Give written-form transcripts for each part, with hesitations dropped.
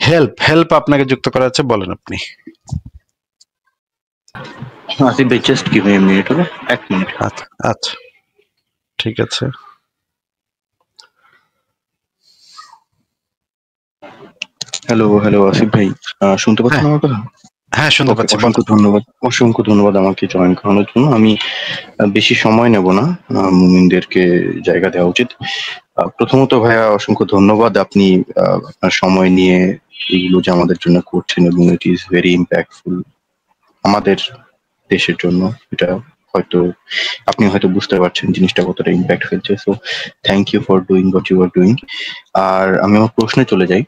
Help help আপনাকে যুক্ত করা আছে, বলেন আপনি। আসিফ ভাই, just give me a minute, okay? 1 minute. আচ্ছা আচ্ছা, ঠিক আছে। হ্যালো হ্যালো আসিফ ভাই, শুনতে পাচ্ছেন হ্যাঁ আমার কথা? হ্যাঁ, শুনতে ওকে, পাচ্ছি, বলেন। অসংখ্য ধন্যবাদ, অসংখ্য ধন্যবাদ আমাকে জয়েন করানোর জন্য। আমি বেশি সময় নেব না, মুমিনদেরকে জায়গা দেওয়া উচিত। প্রথমত ভাইয়া অসংখ্য ধন্যবাদ, আপনি আপনার সময় নিয়ে এগুলো যে আমাদের জন্য করছেন, এবং ইট ইজ ভেরি ইম্প্যাক্টফুল আমাদের দেশের জন্য। এটা হয়তো আপনি হয়তো বুঝতে পারছেন জিনিসটা কতটা ইম্প্যাক্ট ফেলছে। So thank you for doing what you are doing. আর আমি আমার প্রশ্নে চলে যাই।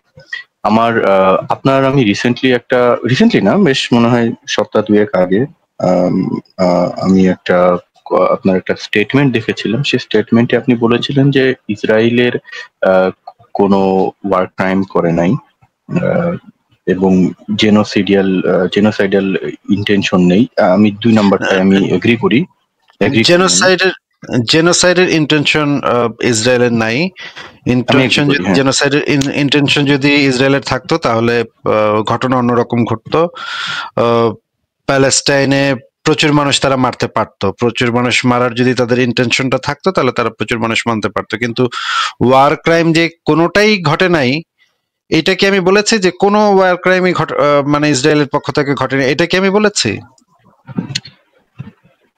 আমি রিসেন্টলি না, বেশ মনে হয় সপ্তাহ দুয়েক আগে আমি আপনার একটা স্টেটমেন্ট দেখেছিলাম। সেই স্টেটমেন্টে আপনি বলেছিলেন যে ইসরায়েলের কোনো ওয়ার ক্রাইম করে নাই, আহ, এবং জেনোসাইডাল ইন্টেনশন নেই। আমি 2 নাম্বারটায় আমি এগ্রি করি আমি। জেনোসাইডের জেনোসাইডের ইন্টেনশন ইসরায়েলের নাই। আমি এগ্রি করি, হ্যাঁ। জেনোসাইডের ইন্টেনশন যদি ইসরায়েলের থাকতো তাহলে ঘটনা অন্যরকম ঘটতো। আহ, প্যালেস্টাইনে প্রচুর মানুষ তারা মারতে পারতো, প্রচুর মানুষ মারার যদি তাদের ইন্টেনশনটা থাকতো তাহলে তারা প্রচুর মানুষ মারতে পারতো। কিন্তু ওয়ার ক্রাইম যে কোনোটাই ঘটে নাই, এটা কি আমি বলেছি যে কোনো ওয়ার ক্রাইমই মানে ইসরায়েলের পক্ষ থেকে ঘটেনি, এটা কি আমি বলেছি?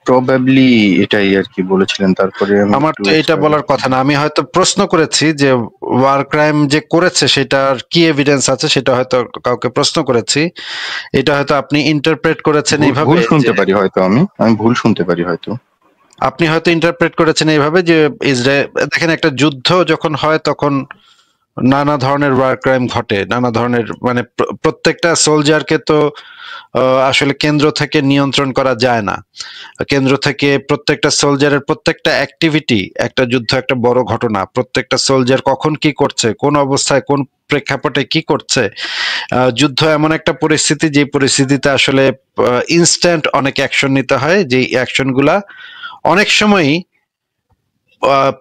প্রবাবলি এটাই আর কি বলেছিলেন, তারপরে আমি আমার একটু তো এটা এক্সট্রা বলার কথা না, আমি হয়তো প্রশ্ন করেছি যে ওয়ার ক্রাইম যে করেছে সেটার কি এভিডেন্স আছে, সেটা হয়তো কাউকে প্রশ্ন করেছি। এটা হয়তো আপনি ইন্টারপ্রেট করেছেন এইভাবে ভুল যে শুনতে পারি হয়তো, আমি ভুল শুনতে পারি হয়তো। আপনি হয়তো ইন্টারপ্রেট করেছেন এইভাবে যে ইসরায়েল, দেখেন একটা যুদ্ধ যখন হয় তখন নানা ধরনের ওয়ার ক্রাইম ঘটে, নানা ধরনের মানে প্রত্যেকটা সোলজারকে তো আসলে কেন্দ্র থেকে নিয়ন্ত্রণ করা যায় না। কেন্দ্র থেকে প্রত্যেকটা সোলজারের প্রত্যেকটা অ্যাক্টিভিটি একটা যুদ্ধ একটা বড় ঘটনা। প্রত্যেকটা সোলজার কখন কি করছে, কোন অবস্থায় কোন প্রেক্ষাপটে কি করছে। যুদ্ধ এমন একটা পরিস্থিতি যে পরিস্থিতিতে আসলে ইনস্ট্যান্ট অনেক অ্যাকশন নিতে হয়, যে অ্যাকশনগুলা অনেক সময়ই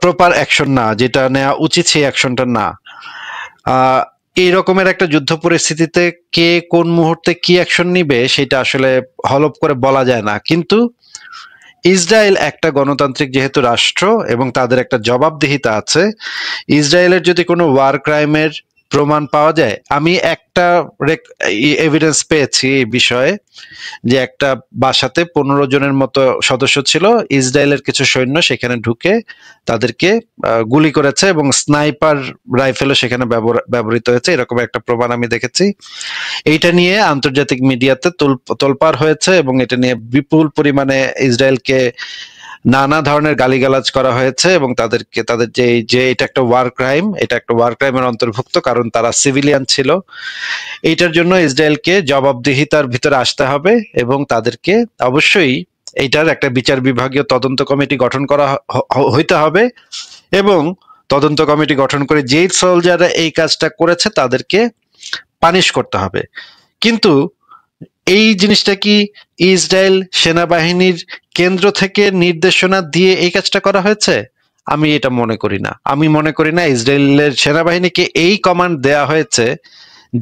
প্রপার অ্যাকশন না, যেটা নেওয়া উচিত সেই অ্যাকশনটা না। এই রকমের একটা যুদ্ধ পরিস্থিতিতে কে কোন মুহূর্তে কি অ্যাকশন নিবে সেটা আসলে হলপ করে বলা যায় না। কিন্তু ইসরায়েল একটা গণতান্ত্রিক যেহেতু রাষ্ট্র এবং তাদের একটা জবাবদিহিতা আছে, ইসরায়েলের যদি কোনো ওয়ার ক্রাইমের প্রমাণ পাওয়া যায়, আমি একটা এভিডেন্স পেয়েছি এই বিষয়ে, যে একটা বাসাতে 15 জনের মতো সদস্য ছিল, ইসরায়েলের কিছু সৈন্য সেখানে ঢুকে তাদেরকে গুলি করেছে এবং স্নাইপার রাইফেলও সেখানে ব্যবহৃত হয়েছে, এরকম একটা প্রমাণ আমি দেখেছি। এইটা নিয়ে আন্তর্জাতিক মিডিয়াতে তোলপাড় হয়েছে এবং এটা নিয়ে বিপুল পরিমাণে ইসরায়েলকে নানা ধরনের গালিগালাজ করা হয়েছে এবং তাদেরকে তাদের যে এটা একটা ওয়ার ক্রাইম, এটা একটা ওয়ার ক্রাইমের অন্তর্ভুক্ত, কারণ তারা সিভিলিয়ান ছিল। এইটার জন্য ইসরায়েলকে জবাবদিহিতার ভিতরে আসতে হবে এবং তাদেরকে অবশ্যই এইটার একটা বিচার বিভাগীয় তদন্ত কমিটি গঠন করা হইতে হবে এবং তদন্ত কমিটি গঠন করে যেই সোলজাররা এই কাজটা করেছে তাদেরকে পানিশ করতে হবে। কিন্তু এই জিনিসটা কি ইসরায়েল সেনাবাহিনীর কেন্দ্র থেকে নির্দেশনা দিয়ে এই কাজটা করা হয়েছে? আমি এটা মনে করি না। আমি মনে করি না ইসরায়েলের সেনাবাহিনীকে এই কমান্ড দেয়া হয়েছে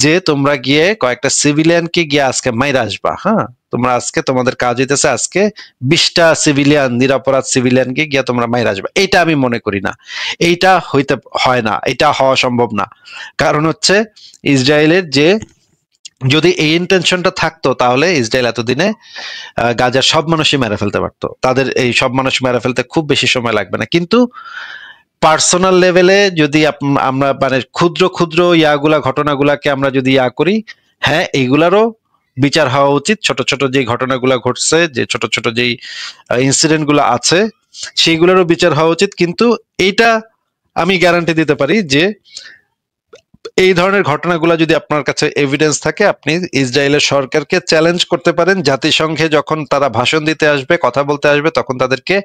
যে তোমরা গিয়ে কয়েকটা সিভিলিয়ানকে গিয়ে আজকে মাইরা আসবা। হ্যাঁ, তোমরা আজকে তোমাদের কাজ হইতেছে আজকে 20টা সিভিলিয়ান, নিরাপরাধ সিভিলিয়ানকে গিয়ে তোমরা মাইরা আসবা। এটা আমি মনে করি না। এইটা হইতে হয় না, এটা হওয়া সম্ভব না। কারণ হচ্ছে ইসরায়েলের যে যদি এই ইন্টেনশনটা থাকতো তাহলে ইসরায়েল এতদিনে গাজার সব মানুষই মেরে ফেলতে পারতো, তাদের এই সব মানুষ মেরে ফেলতে খুব বেশি সময় লাগবে না। কিন্তু পার্সোনাল লেভেলে যদি আমরা মানে ক্ষুদ্র ক্ষুদ্র ঘটনাগুলাকে আমরা যদি করি, হ্যাঁ এইগুলারও বিচার হওয়া উচিত। ছোট ছোট যে ঘটনাগুলা ঘটছে, যে ছোট ছোট যেই ইনসিডেন্ট গুলো আছে সেইগুলোরও বিচার হওয়া উচিত। কিন্তু এইটা আমি গ্যারান্টি দিতে পারি যে এই ধরনের ঘটনাগুলো যদি আপনার কাছে এভিডেন্স থাকে, আপনি ইসরায়েলের সরকারকে চ্যালেঞ্জ করতে পারেন। জাতিসংঘে যখন তারা ভাষণ দিতে আসবে, কথা বলতে আসবে, তখন তাদেরকে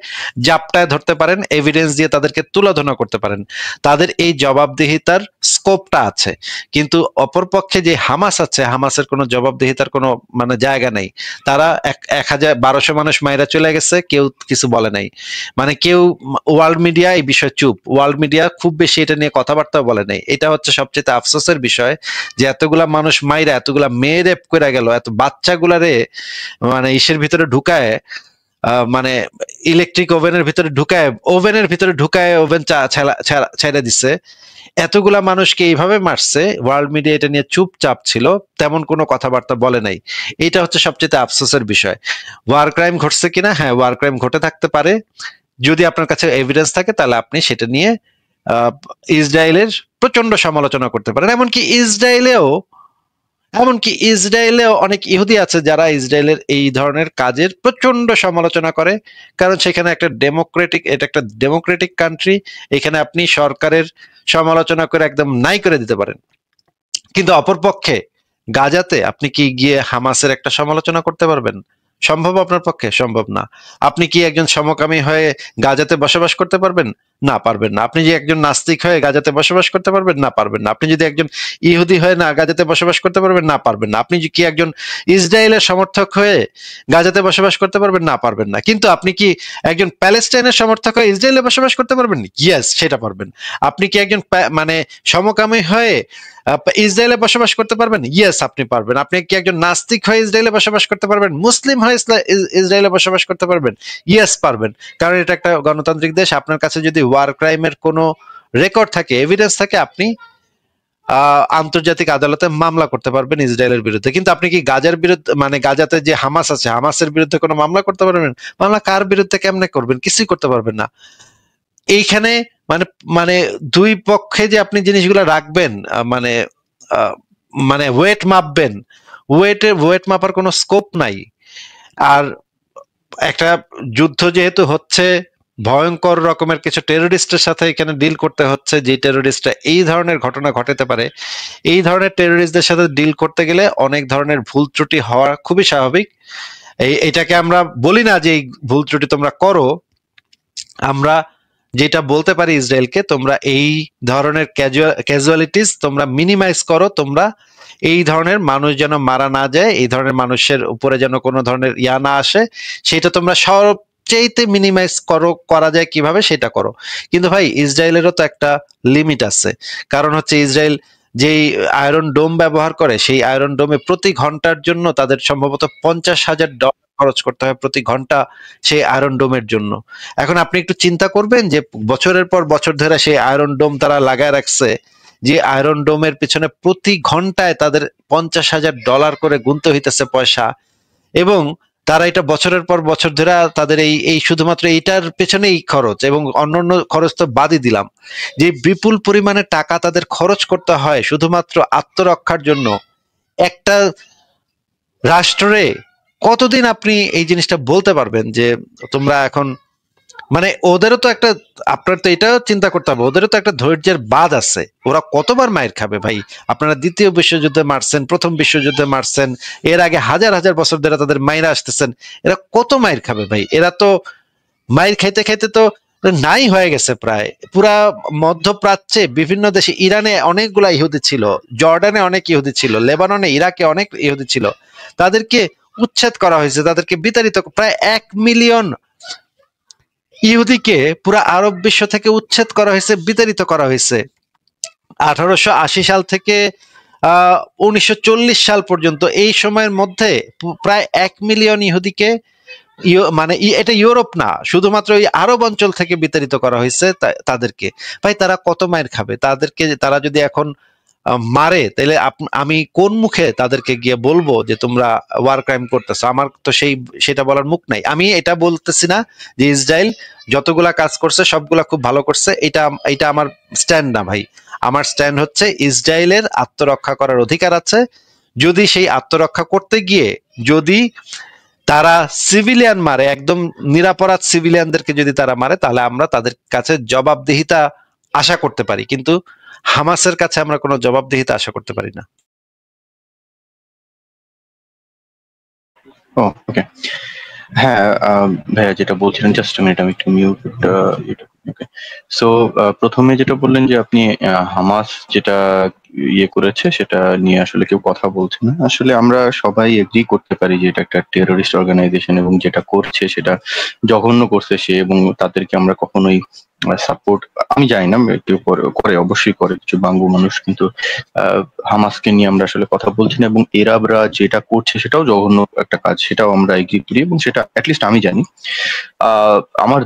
জাপটায় ধরতে পারেন, এভিডেন্স দিয়ে তাদেরকে তুলাধনা করতে পারেন। তাদের এই জবাবদিহিতার স্কোপটা আছে। কিন্তু অপরপক্ষে যে হামাস আছে, হামাসের কোনো জবাবদিহিতার কোনো মানে জায়গা নেই। তারা 1200 মানুষ মাইরা চলে গেছে, কেউ কিছু বলে নাই। মানে কেউ, ওয়ার্ল্ড মিডিয়া এই বিষয়ে চুপ, ওয়ার্ল্ড মিডিয়া খুব বেশি এটা নিয়ে কথাবার্তা বলে নাই। এটা হচ্ছে সবচেয়ে আফসোসের বিষয় যে এতগুলা মানুষ মাইরা, এতগুলা মেয়ে রেপ করে গেল, এত বাচ্চাগুলারে মানে ইসের ভিতরে ঢুকায়, মানে ইলেকট্রিক ওভেনের ভিতরে ঢুকায়, ওভেন ছেড়ে দিচ্ছে, এতগুলা মানুষকে এইভাবে মারছে, ওয়ার্ল্ড মিডিয়া এটা নিয়ে চুপচাপ ছিল, তেমন কোনো কথাবার্তা বলে নাই। এটা হচ্ছে সবচেয়ে আফসোসের বিষয়। ওয়ার ক্রাইম ঘটছে কিনা, হ্যাঁ ওয়ার ক্রাইম ঘটে থাকতে পারে, যদি আপনার কাছে এভিডেন্স থাকে তাহলে আপনি সেটা নিয়ে ইসরায়েলের প্রচন্ড সমালোচনা করতে পারেন। এমনকি ইসরায়েলেও অনেক ইহুদি আছে যারা ইসরায়েলের এই ধরনের কাজের প্রচন্ড সমালোচনা করে, কারণ সেখানে এটা একটা ডেমোক্রেটিক কান্ট্রি, এখানে আপনি সরকারের সমালোচনা করে একদম নাই করে দিতে পারেন। কিন্তু অপরপক্ষে গাজাতে আপনি কি গিয়ে হামাসের একটা সমালোচনা করতে পারবেন? সম্ভব আপনার পক্ষে? সম্ভব না। আপনি কি একজন সমকামী হয়ে গাজাতে বসবাস করতে পারবেন? না, পারবেন না। আপনি যে একজন নাস্তিক হয়ে গাজাতে বসবাস করতে পারবেন? না, পারবেন না। আপনি যদি একজন ইহুদি হয়ে না গাজাতে বসবাস করতে পারবেন? না, পারবেন না। আপনি কি একজন ইসরায়েলের সমর্থক হয়ে গাজাতে বসবাস করতে পারবেন? না, পারবেন না। কিন্তু আপনি কি একজন প্যালেস্টাইনের সমর্থক হয়ে ইসরায়েলে বসবাস করতে পারবেন? ইয়েস, সেটা পারবেন। আপনি কি একজন মানে সমকামী হয়ে ইসরায়েলে বসবাস করতে পারবেন? ইয়েস, আপনি পারবেন। আপনি কি একজন নাস্তিক হয়ে ইসরায়েলে বসবাস করতে পারবেন? মুসলিম হয়ে ইসরায়েলে বসবাস করতে পারবেন? ইয়েস, পারবেন। কারণ এটা একটা গণতান্ত্রিক দেশ। আপনার কাছে যদি ওয়ার ক্রাইমের কোনো রেকর্ড থাকে, এভিডেন্স থাকে, আপনি আন্তর্জাতিক আদালতে মামলা করতে পারবেন ইসরায়েলের বিরুদ্ধে। কিন্তু আপনি কি গাজার বিরুদ্ধে, মানে গাজাতে যে হামাস আছে, হামাসের বিরুদ্ধে কোনো মামলা করতে পারবেন? মামলা কার বিরুদ্ধে কেমনে করবেন? কিছুই করতে পারবেন না। এইখানে মানে মানে দুই পক্ষে যে আপনি জিনিসগুলো রাখবেন, মানে মানে ওয়েট মাপবেন, ওয়েট মাপার কোনো স্কোপ নাই। আর একটা যুদ্ধ যেহেতু হচ্ছে, ভয়ঙ্কর রকমের কিছু টেরোরিস্টের সাথে এখানে ডিল করতে হচ্ছে, যে টেরোরিস্টরা এই ধরনের ঘটনা ঘটাতে পারে। এই ধরনের টেরোরিস্টদের সাথে ডিল করতে গেলে অনেক ধরনের ভুল ত্রুটি হওয়া খুবই স্বাভাবিক। এটাকে আমরা বলি না যে এই ভুল ত্রুটি তোমরা করো, আমরা যেটা বলতে পারি ইসরায়েলকে, তোমরা এই ধরনের ক্যাজুয়ালিটিস তোমরা মিনিমাইজ করো, তোমরা এই ধরনের মানুষ যেন মারা না যায়, এই ধরনের মানুষের উপরে যেন কোনো ধরনের ইয়া না আসে, সেটা তোমরা সবচেয়ে মিনিমাইজ করা যায় কিভাবে সেটা করো। কিন্তু ভাই ইসরায়েলেরও তো একটা লিমিট আছে। কারণ হচ্ছে ইসরায়েল যেই আয়রন ডোম ব্যবহার করে, সেই আয়রন ডোমে প্রতি ঘন্টার জন্য তাদের সম্ভবত $50,000 খরচ করতে হয় প্রতি ঘন্টা সেই আয়রন ডোমের জন্য। এখন আপনি একটু চিন্তা করবেন যে বছরের পর বছর ধরে সেই আয়রন ডোম তারা লাগায় রাখছে, যে আয়রন ডোমের পিছনে প্রতি ঘন্টায় তাদের $50,000 করে গুনতে হইতেছে পয়সা, এবং তারা এটা বছরের পর বছর ধরে তাদের এই শুধুমাত্র এইটার পেছনেই খরচ, এবং অন্যান্য খরচ তো বাদই দিলাম, যে বিপুল পরিমাণে টাকা তাদের খরচ করতে হয় শুধুমাত্র আত্মরক্ষার জন্য। একটা রাষ্ট্রে কতদিন আপনি এই জিনিসটা বলতে পারবেন যে তোমরা এখন, মানে ওদেরও তো একটা, আপনার তো এটাও চিন্তা করতে হবে, ওদেরও তো একটা ধৈর্যের বাঁধ আছে। ওরা কতবার মায়ের খাবে ভাই? আপনারা দ্বিতীয় বিশ্বযুদ্ধে মারছেন, প্রথম বিশ্বযুদ্ধে মারছেন, এর আগে হাজার হাজার বছর ধরে তাদের মায়েরা আসতেছেন, এরা কত মায়ের খাবে ভাই? এরা তো মায়ের খাইতে খাইতে তো নাই হয়ে গেছে প্রায়। পুরা মধ্যপ্রাচ্যে বিভিন্ন দেশে, ইরানে অনেকগুলা ইহুদি ছিল, জর্ডানে অনেক ইহুদি ছিল, লেবাননে, ইরাকে অনেক ইহুদি ছিল, তাদেরকে উচ্ছেদ করা হয়েছে, তাদেরকে বিতাড়িত, প্রায় 1 মিলিয়ন ইহুদিকে পুরা আরব বিশ্ব থেকে উচ্ছেদ করা হয়েছে, বিতাড়িত করা হয়েছে। 1880 সাল থেকে 1940 সাল পর্যন্ত, এই সময়ের মধ্যে প্রায় 1 মিলিয়ন ইহুদিকে, মানে এটা ইউরোপ না, শুধুমাত্র এই আরব অঞ্চল থেকে বিতাড়িত করা হয়েছে তাদেরকে। ভাই তারা কত মায়ের খাবে? তাদেরকে তারা যদি এখন মারে, তাহলে আমি কোন মুখে তাদেরকে গিয়ে বলবো যে তোমরা ওয়ার ক্রাইম করতেছো? আমার তো সেটা বলার মুখ নাই। আমি এটা বলতেছি না যে ইসরায়েল যতগুলা কাজ করছে সবগুলা খুব ভালো করছে, এটা আমার স্ট্যান্ড না ভাই। আমার স্ট্যান্ড হচ্ছে ইসরায়েলের আত্মরক্ষা করার অধিকার আছে। যদি সেই আত্মরক্ষা করতে গিয়ে যদি তারা সিভিলিয়ান মারে, একদম নিরাপরাধ সিভিলিয়ানদেরকে যদি তারা মারে, তাহলে আমরা তাদের কাছে জবাবদিহিতা আশা করতে পারি, কিন্তু হামাসের কাছে আমরা কোনো জবাবদিহিতা আশা করতে পারি না। ওকে, হ্যাঁ ভাইয়া যেটা বলছিলেন, জাস্ট মিনিট, আমি একটু মিউট। ওকে, সো প্রথমে যেটা বললেন যে আপনি হামাস যেটা ইয়ে করেছে সেটা নিয়ে আসলে কেউ কথা বলছে না। আসলে আমরা সবাই এগ্রি করতে পারি যে এটা একটা টেররিস্ট অর্গানাইজেশন এবং যেটা করছে সেটা জঘন্য করছে সে, এবং তাদেরকে আমরা কখনোই সাপোর্ট, আমি জানি না কেউ করে অবশ্যই করে কিছু বাঙ্গু মানুষ, কিন্তু হামাসকে নিয়ে আমরা আসলে কথা বলছি না, এবং এরাবরা যেটা করছে সেটাও জঘন্য একটা কাজ, সেটাও আমরা এগ্রি করি এবং সেটা অ্যাটলিস্ট আমি জানি। আমার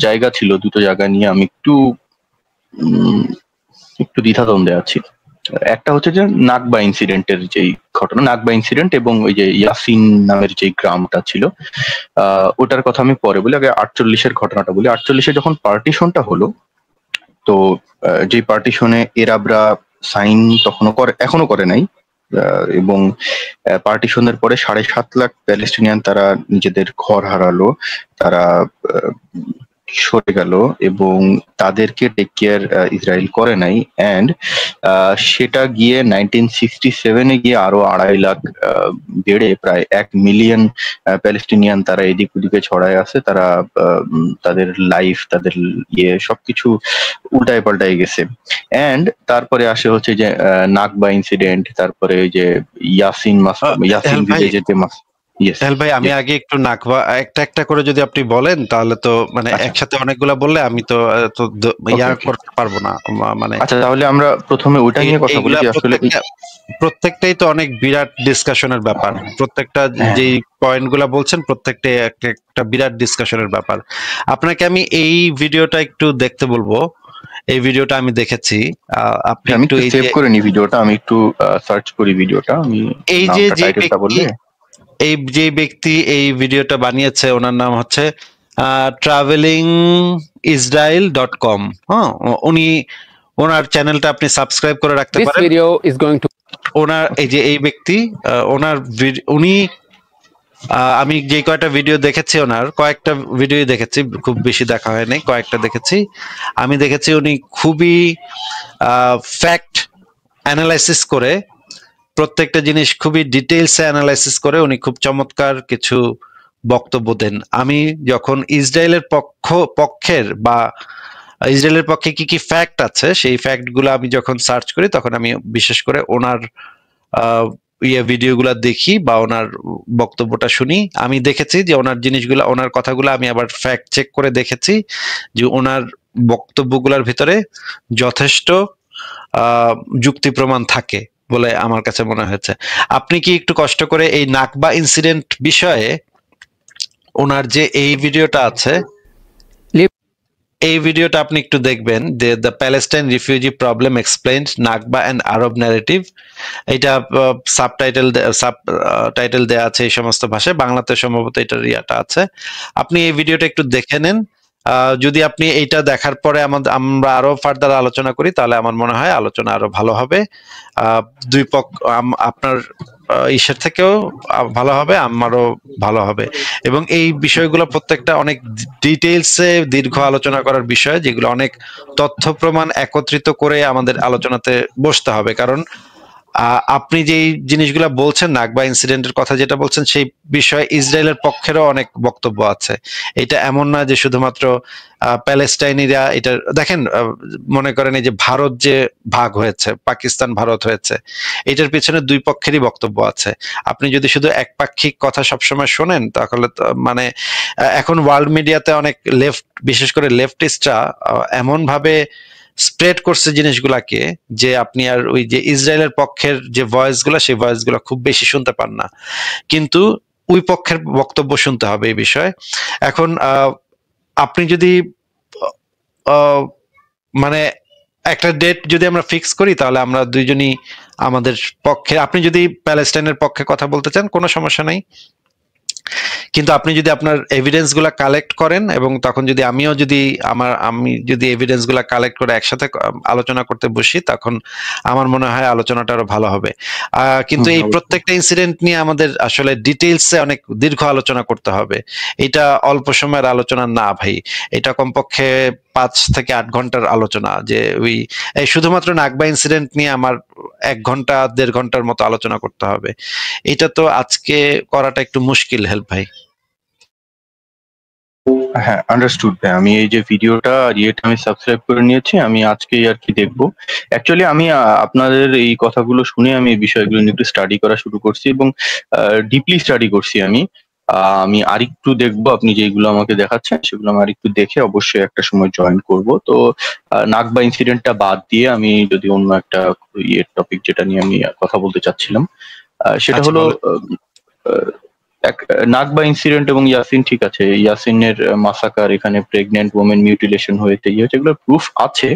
জায়গা ছিল, দুটো জায়গা নিয়ে আমি একটু দ্বিধাদ্বন্দ্বে আছি। একটা হচ্ছে যে নাকবা ইনসিডেন্টের যেই ঘটনা, নাকবা ইনসিডেন্ট এবং ওই যে ইয়াসিন নামের যে গ্রামটা ছিল, ওটার কথা আমি পরে বলি, আগে 48-এর ঘটনাটা বলি। 48-এ যখন পার্টিশনটা হলো, তো যে পার্টিশনে এরাবরা সাইন এখনো করে নাই, এবং পার্টিশনের পরে 7.5 লাখ প্যালেস্টিনিয়ান তারা নিজেদের ঘর হারালো, তারা সরে গেল, এবং তাদেরকে টেক কেয়ার ইসরায়েল করে নাই। অ্যান্ড সেটা গিয়ে 1967-এ গিয়ে আরো 2.5 লাখ বেড়ে প্রায় 1 মিলিয়ন প্যালেস্টিনিয়ান তারা এদিক ওদিকে ছড়ায় আছে। তারা তাদের লাইফ, তাদের সবকিছু উল্টায় পাল্টায় গেছে। অ্যান্ড তারপরে আসে হচ্ছে যে নাকবা ইনসিডেন্ট, তারপরে ওই যে ইয়াসিন ভিলেজের ভাই, আমি আগে একটু নাকবা একটা একটা করে যদি আপনি বলেন তাহলে তো মানে একসাথে অনেকগুলা বললে আমি তো করতে পারবো না। মানে আচ্ছা, তাহলে আমরা প্রথমে ওটা নিয়ে কথা বলি। আসলে প্রত্যেকটাই তো অনেক বিরাট ডিসকাশনের ব্যাপার, প্রত্যেকটা যেই পয়েন্ট গুলা বলছেন প্রত্যেকটাই একটা বিরাট ডিসকাশনের ব্যাপার। আপনাকে আমি এই ভিডিওটা একটু দেখতে বলবো। এই ভিডিওটা আমি দেখেছি, আপনি একটু সেভ করে নি ভিডিওটা, আমি একটু সার্চ করি ভিডিওটা, আমি এই যে ব্যক্তি এই ভিডিওটা বানিয়েছে ওনার নাম হচ্ছে travelingisrael.com। হ্যাঁ, ওনার চ্যানেলটা আপনি সাবস্ক্রাইব করে রাখতে পারেন। ওনার এই ব্যক্তি উনি আমি যে কয়েকটা ভিডিও দেখেছি, ওনার কয়েকটা ভিডিও দেখেছি, খুব বেশি দেখা হয়নি, কয়েকটা দেখেছি। আমি দেখেছি উনি খুবই ফ্যাক্ট অ্যানালাইসিস করে, প্রত্যেকটা জিনিস খুবই ডিটেইলসে অ্যানালাইসিস করে উনি খুব চমৎকার কিছু বক্তব্য দেন। আমি যখন ইসরায়েলের পক্ষে কি কি ফ্যাক্ট আছে সেই ফ্যাক্ট গুলো আমি যখন সার্চ করি তখন আমি বিশেষ করে ওনার ভিডিওগুলো দেখি বা ওনার বক্তব্যটা শুনি। আমি দেখেছি যে ওনার জিনিসগুলো, ওনার কথাগুলো আমি আবার ফ্যাক্ট চেক করে দেখেছি যে ওনার বক্তব্যগুলোর ভিতরে যথেষ্ট যুক্তি প্রমাণ থাকে বলে আমার কাছে মনে হয়েছে। আপনি কি একটু কষ্ট করে এই নাকবা ইনসিডেন্ট বিষয়ে ওনার যে এই ভিডিওটা আছে, এই ভিডিওটা আপনি একটু দেখবেন, the Palestine refugee problem explained, Nakba and Arab narrative. এটা সাবটাইটেল দেয়া আছে এই সমস্ত ভাষায়, বাংলাতে সম্ভবত এটার ইয়াটা আছে। আপনি এই ভিডিওটা একটু দেখে নেন। যদি আপনি এইটা দেখার পরে আমরা আরো ফার্দার আলোচনা করি তাহলে আমার মনে হয় আলোচনা আরো ভালো হবে। দুই পক্ষ, আপনার ঈশ্বর থেকেও ভালো হবে, আমারও ভালো হবে। এবং এই বিষয়গুলো প্রত্যেকটা অনেক ডিটেইলসে দীর্ঘ আলোচনা করার বিষয়, যেগুলো অনেক তথ্য প্রমাণ একত্রিত করে আমাদের আলোচনাতে বসতে হবে। কারণ আপনি যেই জিনিসগুলো বলছেন, নাকবা ইনসিডেন্টের কথা যেটা বলছেন, সেই বিষয়ে ইসরায়েলের পক্ষেরও অনেক বক্তব্য আছে। এটা এমন না যে শুধুমাত্র প্যালেস্টাইনিরা এটা দেখেন। মনে করেন এই যে ভারত যে ভাগ হয়েছে, পাকিস্তান ভারত হয়েছে, এটার পিছনে দুই পক্ষেরই বক্তব্য আছে। আপনি যদি শুধু একপাক্ষিক কথা সবসময় শোনেন তাহলে মানে এখন ওয়ার্ল্ড মিডিয়াতে অনেক বিশেষ করে লেফটিস্টরা এমন ভাবে স্প্রেড করছে জিনিসগুলাকে যে আপনি আর ওই যে ইসরায়েলের পক্ষের যে ভয়েসগুলো, সেই ভয়েসগুলো খুব বেশি শুনতে পান না, কিন্তু ওই পক্ষের বক্তব্য শুনতে হবে এই বিষয়ে। এখন আপনি যদি মানে একটা ডেট যদি আমরা ফিক্স করি তাহলে আমরা দুইজনই আমাদের পক্ষে, আপনি যদি প্যালেস্টাইনের পক্ষে কথা বলতে চান কোনো সমস্যা নাই, কিন্তু আপনি যদি আপনার এভিডেন্স গুলা কালেক্ট করেন এবং তখন যদি আমি যদি এভিডেন্স গুলা কালেক্ট করে একসাথে আলোচনা করতে বসি তখন আমার মনে হয় আলোচনাটা আরো ভালো হবে। কিন্তু এই প্রত্যেকটা ইনসিডেন্ট নিয়ে আমাদের আসলে ডিটেইলসে অনেক দীর্ঘ আলোচনা করতে হবে। এটা অল্প সময়ের আলোচনা না ভাই, এটা কমপক্ষে 5 থেকে 8 ঘন্টার আলোচনা। যে এই শুধুমাত্র নাকবা ইনসিডেন্ট নিয়ে আমার 1 ঘন্টা 1.5 ঘন্টার মতো আলোচনা করতে হবে। এটা তো আজকে করাটা একটু মুশকিল হেল্প ভাই। হ্যাঁ, আন্ডারস্টুড ভাই। আমি এই যে ভিডিওটা ইয়েটা আমি সাবস্ক্রাইব করে নিয়েছি, আমি আজকেই আর কি দেখবো। অ্যাকচুয়ালি আমি আপনাদের এই কথাগুলো শুনে আমি এই বিষয়গুলো নিয়ে একটু স্টাডি করা শুরু করছি এবং ডিপলি স্টাডি করছি আমি। আমি আরেকটু দেখবো, আপনি যেগুলো আমাকে দেখাচ্ছেন সেগুলো আমি আরেকটু দেখে অবশ্যই একটা সময় জয়েন করব। তো নাগবা ইনসিডেন্টটা বাদ দিয়ে আমি যদি অন্য একটা টপিক যেটা নিয়ে আমি কথা বলতে চাচ্ছিলাম, সেটা আচ্ছা হলো বলেন। এক নাগবা ইনসিডেন্ট এবং ইয়াসিন, ঠিক আছে, ইয়াসিনের মাসাকার, এখানে প্রেগনেন্ট ওমেন মিউটিলেশন হয়েছে, ইয়ে হচ্ছে, এগুলো প্রুফ আছে।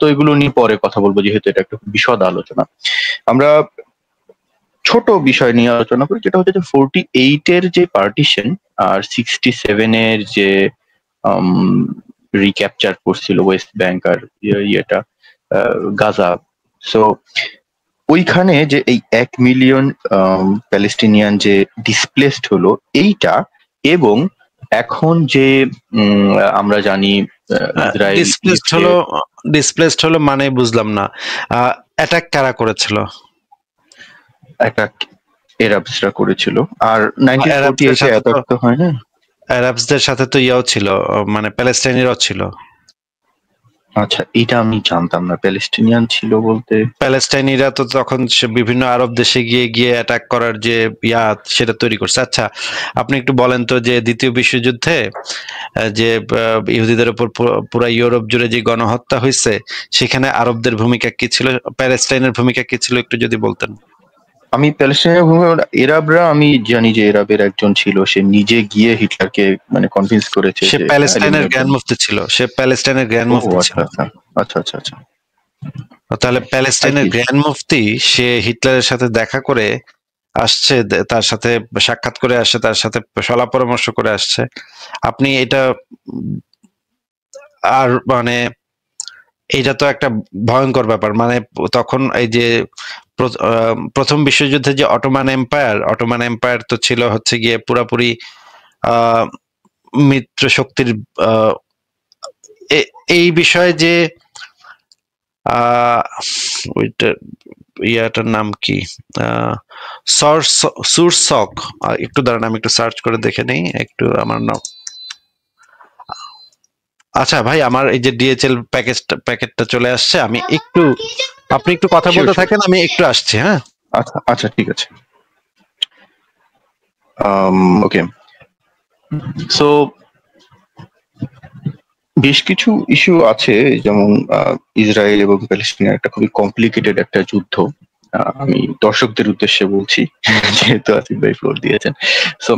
তো এগুলো নিয়ে পরে কথা বলবো, যেহেতু এটা একটা বিশদ আলোচনা। আমরা ছোট বিষয় নিয়ে আলোচনা করি, যেটা হচ্ছে যে 48-এর যে পার্টিশন আর 67-এর যে রিক্যাপচার করছিল ওয়েস্ট ব্যাংক আর ইয়েটা গাজা। সো ওইখানে যে এই 1 মিলিয়ন প্যালেস্টিনিয়ান যে ডিসপ্লেসড হলো এইটা, এবং এখন যে আমরা জানি ইসরায়েল ডিসপ্লেসড হলো মানে বুঝলাম না। অ্যাটাক কারা করেছিল? একটা এরাবসরা করেছিল, আর আরবদের 1948-এ সাথে তো অ্যাটাক তো হয় না। আরবদের সাথে তো ইয়াও ছিল, মানে প্যালেস্টাইনিরাও ছিল। আচ্ছা, এটা আমি জানতাম না প্যালেস্টিনিয়ান ছিল বলতে। প্যালেস্টাইনিরা তো তখন বিভিন্ন আরব দেশে গিয়ে গিয়ে অ্যাটাক করার যে সেটা তৈরি করছে। আচ্ছা, আপনি একটু বলেন তো যে দ্বিতীয় বিশ্বযুদ্ধে যে ইহুদিদের উপর পুরা ইউরোপ জুড়ে যে গণহত্যা হয়েছে, সেখানে আরবদের ভূমিকা কি ছিল, প্যালেস্টাইনের ভূমিকা কি ছিল, একটু যদি বলতেন। আমি প্যালেস্টাইনের এরাবরা আমি জানি যে এরাবের একজন ছিল, সে নিজে গিয়ে হিটলারকে মানে কনভিন্স করেছে সে যে প্যালেস্টাইনের এলিমিনেট গ্র্যান্ড করবে। মুফতি ছিল, সে প্যালেস্টাইনের গ্র্যান্ড ও মুফতি ছিল। আচ্ছা আচ্ছা আচ্ছা আচ্ছা আচ্ছা। তাহলে আর প্যালেস্টাইনের কি গ্র্যান্ড মুফতি সে হিটলারের সাথে দেখা করে আসছে, তার সাথে সাক্ষাৎ করে আসছে, তার সাথে সলা পরামর্শ করে আসছে। আপনি এটা আর মানে এটা তো একটা ভয়ঙ্কর ব্যাপার। মানে তখন এই যে প্রথম বিশ্বযুদ্ধে যে অটোমান এম্পায়ার তো ছিল হচ্ছে গিয়ে পুরাপুরি আহ মিত্র শক্তির আহ এই বিষয়ে যে ওইটা ইয়াটার নাম কি, সুরসক, একটু দাঁড়ান আমি একটু সার্চ করে দেখে নেই একটু আমার নাম। আচ্ছা ভাই, আমার এই যে ডিএচএল প্যাকেটটা চলে আসছে, আমি একটু, আপনি একটু কথা শিওর বলতে শিওর। থাকেন, আমি একটু আসছি। হ্যাঁ, আচ্ছা আচ্ছা, ঠিক আছে। ওকে, সো বেশ কিছু ইস্যু আছে, যেমন ইসরায়েল এবং প্যালেস্টিনের একটা খুবই কমপ্লিকেটেড একটা যুদ্ধ। আমি দর্শকদের উদ্দেশ্যে বলছি, যেহেতু আসিফ ভাই ফ্লোর দিয়েছেন। সো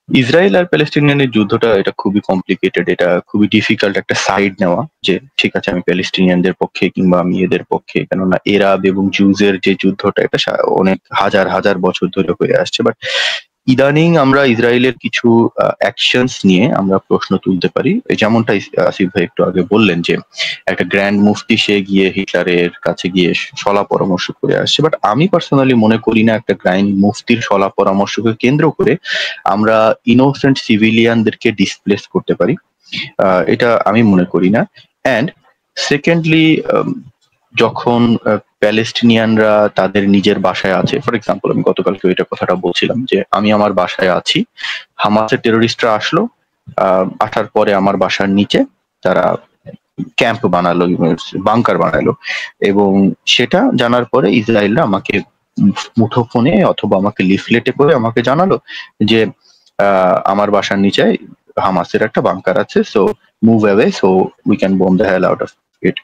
ইসরায়েল আর প্যালেস্টিনিয়ানের যুদ্ধটা, এটা খুবই কমপ্লিকেটেড, এটা খুবই ডিফিকাল্ট একটা সাইড নেওয়া, যে ঠিক আছে আমি প্যালেস্টিনিয়ানদের পক্ষে কিংবা আমি এদের পক্ষে, কেননা এরাব এবং জুজের যে যুদ্ধটা, এটা অনেক হাজার হাজার বছর ধরে হয়ে আসছে। বাট ইদানিং আমরা ইসরায়েলের কিছু অ্যাকশনস নিয়ে আমরা প্রশ্ন তুলতে পারি, যেমনটা আসিফ ভাই একটু আগে বললেন যে একটা গ্র্যান্ড মুফতি সে গিয়ে হিটলারের কাছে গিয়ে সলা পরামর্শ করে আসছে। বাট আমি পার্সোনালি মনে করি না একটা গ্র্যান্ড মুফতির সলা পরামর্শকে কেন্দ্র করে আমরা ইনোসেন্ট সিভিলিয়ানদেরকে ডিসপ্লেস করতে পারি, এটা আমি মনে করি না। অ্যান্ড সেকেন্ডলি, যখন প্যালেস্টিনিয়ানরা তাদের নিজের বাসায় আছে, ফর এক্সাম্পল আমি গতকালকে ওইটা কথাটা বলছিলাম যে আমি আমার বাসায় আছি, হামাসের টেরোরিস্টরা আসলো, আসার পরে আমার বাসার নিচে তারা ক্যাম্প বানালো, বাংকার বানালো, এবং সেটা জানার পরে ইসরায়েলরা আমাকে মুঠোফোনে অথবা আমাকে লিফলেটে করে আমাকে জানালো যে আমার বাসার নিচে হামাসের একটা বাংকার আছে, so move away, so we can bomb the hell out of it.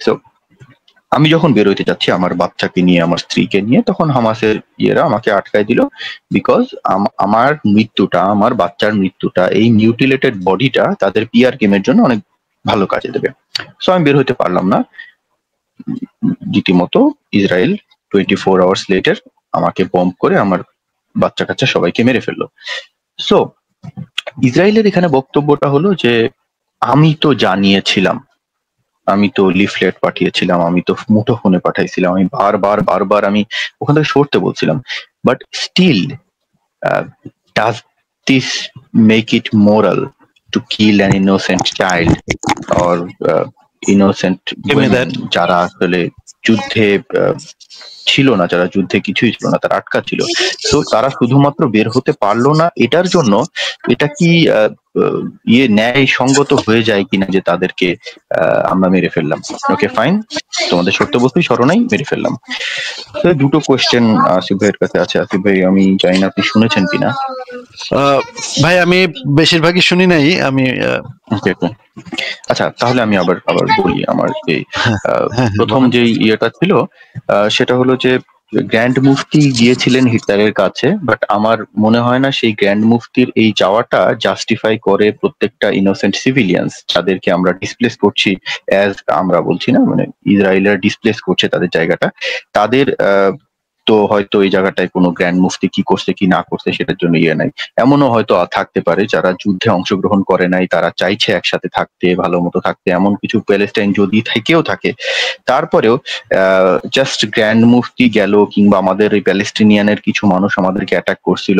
So আমি যখন বেরোতে যাচ্ছি আমার বাচ্চাকে নিয়ে, আমার স্ত্রীকে নিয়ে, তখন হামাসের ইয়েরা আমাকে আটকায় দিল, বিকজ আমার মৃত্যুটা, আমার বাচ্চার মৃত্যুটা, এই মিউটিলেটেড বডিটা তাদের পিআর গেমের জন্য অনেক ভালো কাজে দেবে। সো আমি বের হতে পারলাম না। রীতিমতো ইসরায়েল 24 আওয়ার্স লেটার আমাকে বম্ব করে আমার বাচ্চা কাচ্চা সবাইকে মেরে ফেললো। সো ইসরায়েলের এখানে বক্তব্যটা হলো যে আমি তো জানিয়েছিলাম, আমি তো লিফলেট পাঠিয়েছিলাম, আমি তো মুঠোফোনে পাঠাইছিলাম, আমি বারবার আমি ওখান থেকে সরতে বলছিলাম, but still does this make it moral to kill an innocent child or innocent যারা আসলে যুদ্ধে ছিল না, যারা যুদ্ধে কিছুই ছিল না, তারা আটকা ছিল, তো তারা শুধুমাত্র বের হতে পারলো না এটার জন্য, এটা কি ন্যায় সঙ্গত হয়ে যায় কিনা যে তাদেরকে আমরা মেরে ফেললাম। ওকে ফাইন, তোমাদের সত্য বস্তুই স্মরণেই মেরে ফেললাম। দুটো কোয়েশ্চেন আসিফ ভাইয়ের কাছে আছে। আসিফ ভাই, আমি জানি না আপনি শুনেছেন কিনা। ভাই আমি বেশিরভাগই শুনি নাই আমি। আচ্ছা, তাহলে আমি আবার বলি আমার এই প্রথম যে ইয়েটা ছিল সেটা হলো যে গ্র্যান্ড মুফতি গিয়েছিলেন হিটলারের কাছে, বাট আমার মনে হয় না সেই গ্র্যান্ড মুফতির এই যাওয়াটা জাস্টিফাই করে প্রত্যেকটা ইনোসেন্ট সিভিলিয়ান্স যাদেরকে আমরা ডিসপ্লেস করছি, অ্যাজ আমরা বলছি না, মানে ইসরায়েলের ডিসপ্লেস করছে তাদের জায়গাটা, তাদের তো হয়তো এই জায়গাটায় কোনো গ্র্যান্ড মুফতি কি করছে কি না করছে সেটার জন্য ইয়ে নাই। এমনও হয়তো থাকতে পারে যারা যুদ্ধে অংশগ্রহণ করে নাই, তারা চাইছে একসাথে থাকতে, ভালো মতো থাকতে, এমন কিছু প্যালেস্টাইন যদি থেকেও থাকে, তারপরেও জাস্ট গ্র্যান্ড মুফতি গেল কিংবা আমাদের এই প্যালেস্টিনিয়ানের কিছু মানুষ আমাদেরকে অ্যাটাক করছিল,